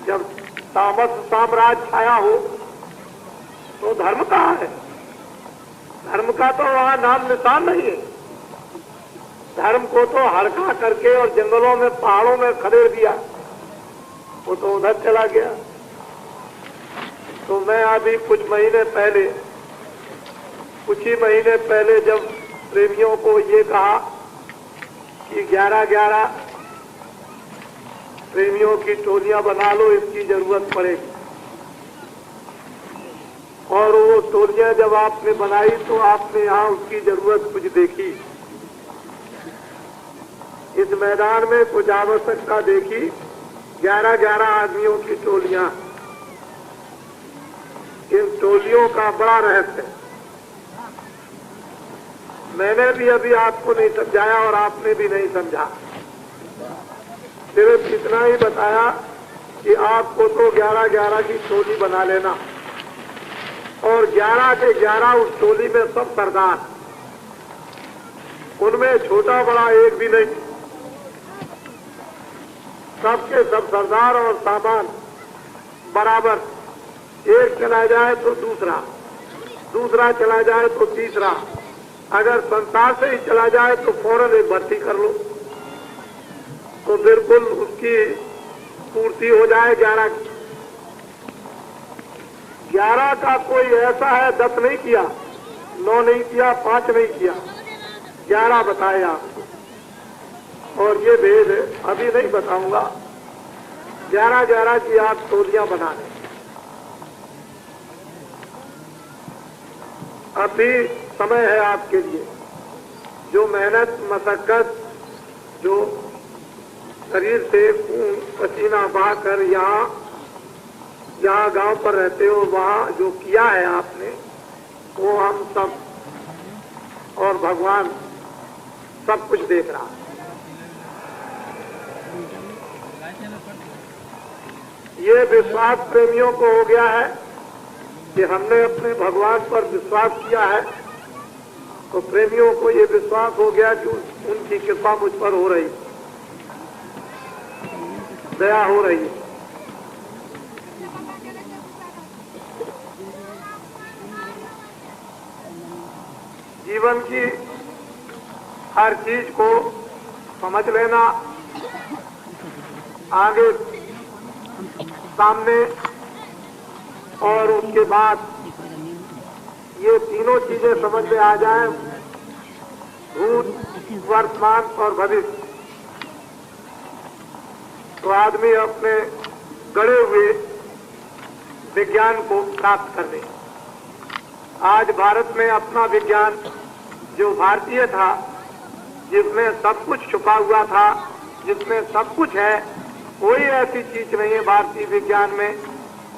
जब तामस साम्राज्य छाया हो तो धर्म कहाँ है? धर्म का तो वहां नाम निशान नहीं है। धर्म को तो हड़का करके और जंगलों में, पहाड़ों में खदेड़ दिया, वो तो उधर चला गया। तो मैं अभी कुछ ही महीने पहले जब प्रेमियों को ये कहा कि 11-11 प्रेमियों की टोलियां बना लो, इसकी जरूरत पड़ेगी। और वो टोलियां जब आपने बनाई तो आपने यहाँ उसकी जरूरत कुछ देखी। इस मैदान में कुछ आवश्यकता देखी। 11-11 आदमियों की टोलियां, इन टोलियों का बड़ा रहस्य है। मैंने भी अभी आपको नहीं समझाया और आपने भी नहीं समझा। सिर्फ इतना ही बताया कि आपको तो 11-11 की टोली बना लेना, और 11 के 11 उस टोली में सब सरदार, उनमें छोटा बड़ा एक भी नहीं, सबके सब सरदार, और सामान बराबर। एक चला जाए तो दूसरा, दूसरा चला जाए तो तीसरा, अगर संसार से ही चला जाए तो फौरन एक भर्ती कर लो, तो बिल्कुल उसकी पूर्ति हो जाए 11 की। 11 का कोई ऐसा है 10 नहीं किया, 9 नहीं किया, 5 नहीं किया, 11 बताए आपको। और ये भेद अभी नहीं बताऊंगा। 11-11 की आप टोलियां बना लें। अभी समय है आपके लिए। जो मेहनत मशक्कत, जो शरीर से खून पसीना बहाकर यहाँ गांव पर रहते हो, वहाँ जो किया है आपने, वो हम सब और भगवान सब कुछ देख रहा है। ये विश्वास प्रेमियों को हो गया है कि हमने अपने भगवान पर विश्वास किया है, तो प्रेमियों को ये विश्वास हो गया कि उनकी कृपा मुझ पर हो रही, दया हो रही है। जीवन की हर चीज को समझ लेना, आगे सामने, और उसके बाद ये तीनों चीजें समझ में आ जाए, भूत, वर्तमान और भविष्य, तो आदमी अपने गड़े हुए विज्ञान को प्राप्त कर ले। आज भारत में अपना विज्ञान जो भारतीय था, जिसमें सब कुछ छुपा हुआ था, जिसमें सब कुछ है, कोई ऐसी चीज नहीं है भारतीय विज्ञान में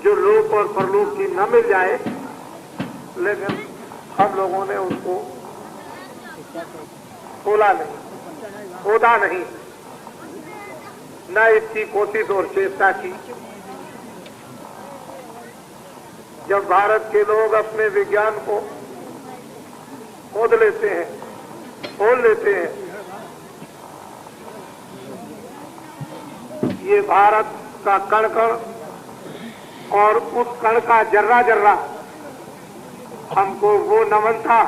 जो लोक और परलोक की न मिल जाए, लेकिन हम लोगों ने उसको खोला नहीं, खोदा नहीं, न इसकी कोशिश और चेष्टा की। जब भारत के लोग अपने विज्ञान को खोद लेते हैं, खोल लेते हैं, ये भारत का कण कण और उस कण का जर्रा जर्रा हमको वो नमता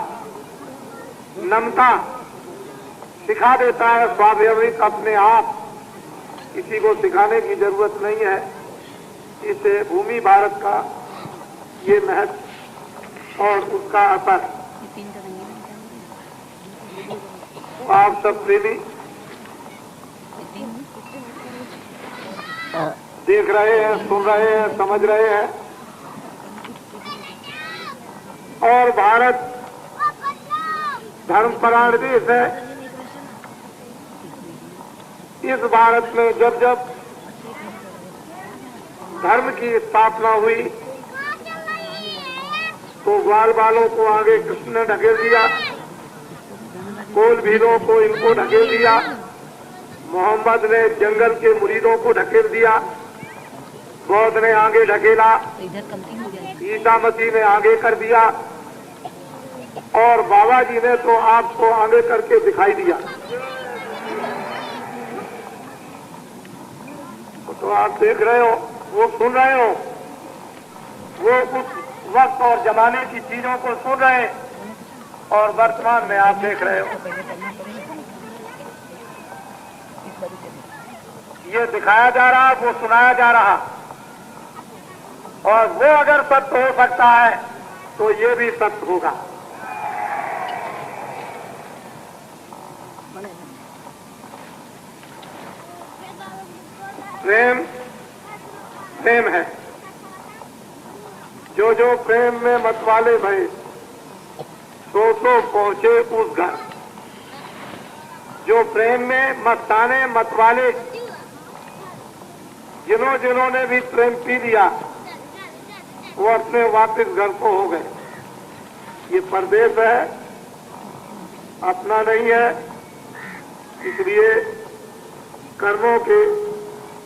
सिखा देता है, स्वाभाविक अपने आप, किसी को सिखाने की जरूरत नहीं है। इसे भूमि भारत का ये महत्व और उसका असर आप सब प्रेमी देख रहे हैं, सुन रहे हैं, समझ रहे हैं। और भारत धर्मपरायण देश है। इस भारत में जब जब धर्म की स्थापना हुई तो ग्वाल बालों को आगे कृष्ण ने ढकेल दिया, कोल भीलों को इनको ढकेल दिया, मोहम्मद ने जंगल के मुरीदों को ढकेल दिया, बौद्ध ने आगे ढकेला, ईसा मसीह ने आगे कर दिया, और बाबा जी ने तो आपको आगे करके दिखाई दिया। तो आप देख रहे हो, वो सुन रहे हो, वो उस वक्त और जमाने की चीजों को सुन रहे हैं, और वर्तमान में आप देख रहे हो। ये दिखाया जा रहा, वो सुनाया जा रहा, और वो अगर सत्य हो सकता है तो ये भी सत्य होगा। प्रेम प्रेम है। जो जो प्रेम में मतवाले भये सो पहुंचे उस घर। जो प्रेम में मस्ताने मतवाले, जिन्होंने भी प्रेम पी लिया, वो अपने वापस घर को हो गए। ये परदेश है, अपना नहीं है। इसलिए कर्मों के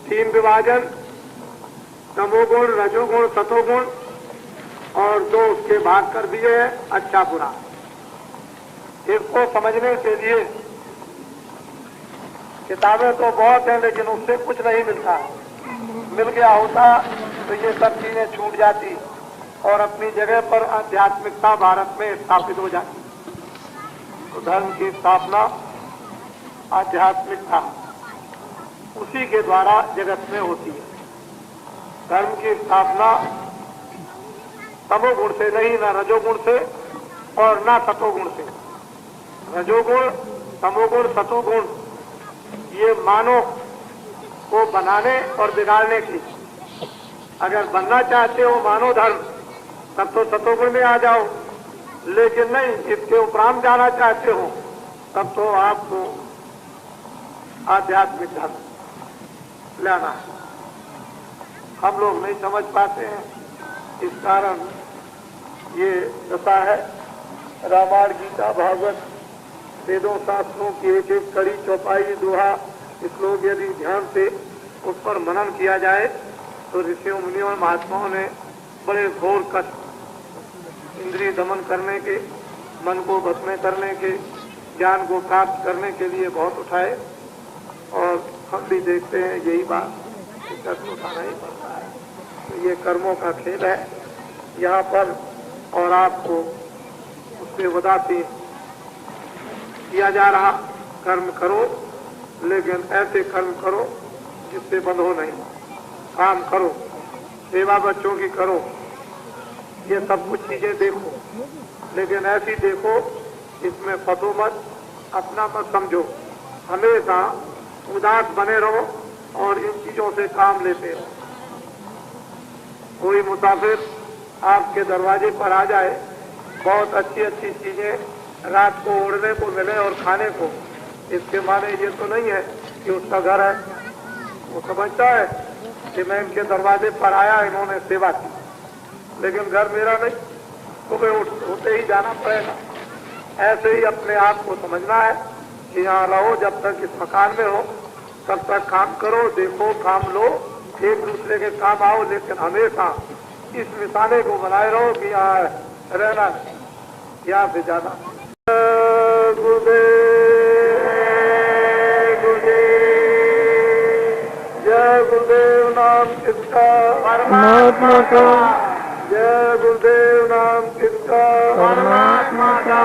3 विभाजन, तमोगुण, रजोगुण, सतोगुण, और 2 उसके भाग कर दिए हैं, अच्छा बुरा। इसको समझने के लिए किताबें तो बहुत हैं, लेकिन उससे कुछ नहीं मिलता। मिल गया होता तो ये सब चीजें छूट जाती और अपनी जगह पर आध्यात्मिकता भारत में स्थापित हो जाती। तो धर्म की स्थापना आध्यात्मिकता उसी के द्वारा जगत में होती है। धर्म की स्थापना तमोगुण से नहीं, न रजोगुण से और न सतोगुण से। रजोगुण, तमोगुण, सतोगुण ये मानव को बनाने और बिगाड़ने की। अगर बनना चाहते हो मानव धर्म, तब तो सतोगुण में आ जाओ, लेकिन नहीं, इसके उपरांत जाना चाहते हो तब तो आपको आध्यात्मिक धर्म लेना है। हम लोग नहीं समझ पाते हैं, इस कारण ये दशा है। रामायण, गीता, भागवत, वेदों, शास्त्रों की एक एक कड़ी, चौपाई, दोहा, श्लोक यदि ध्यान से उस पर मनन किया जाए तो ऋषियों, मुनियों और महात्माओं ने बड़े घोर कष्ट इंद्रिय दमन करने के, मन को भस्म करने के, ज्ञान को प्राप्त करने के लिए बहुत उठाए। और हम भी देखते हैं यही बात, कष्ट उठाना ही पड़ता है। तो ये कर्मों का खेल है यहाँ पर, और आपको उससे वदाती किया जा रहा, कर्म करो लेकिन ऐसे कर्म करो जिससे बंधो नहीं। काम करो, सेवा बच्चों की करो, ये सब कुछ चीजें देखो, लेकिन ऐसी देखो इसमें फंसो मत, अपना मत समझो। हमेशा उदास बने रहो और इन चीजों से काम लेते रहो। कोई मुसाफिर आपके दरवाजे पर आ जाए, बहुत अच्छी अच्छी चीजें रात को ओढ़ने को मिले और खाने को, इसके माने ये तो नहीं है कि उसका घर है। वो समझता है कि मैं इनके दरवाजे पर आया, इन्होंने सेवा की, लेकिन घर मेरा नहीं, सुबह होते ही जाना पड़ेगा। ऐसे ही अपने आप को समझना है कि यहाँ रहो, जब तक इस मकान में हो तब तक काम करो, देखो, काम लो, एक दूसरे के काम आओ, लेकिन हमेशा इस निशाने को बनाए रहो कि यहाँ रहना, यहाँ से जाना। जय गुरुदेव नाम किसका? परमात्मा का। जय गुरुदेव नाम किसका? परमात्मा का।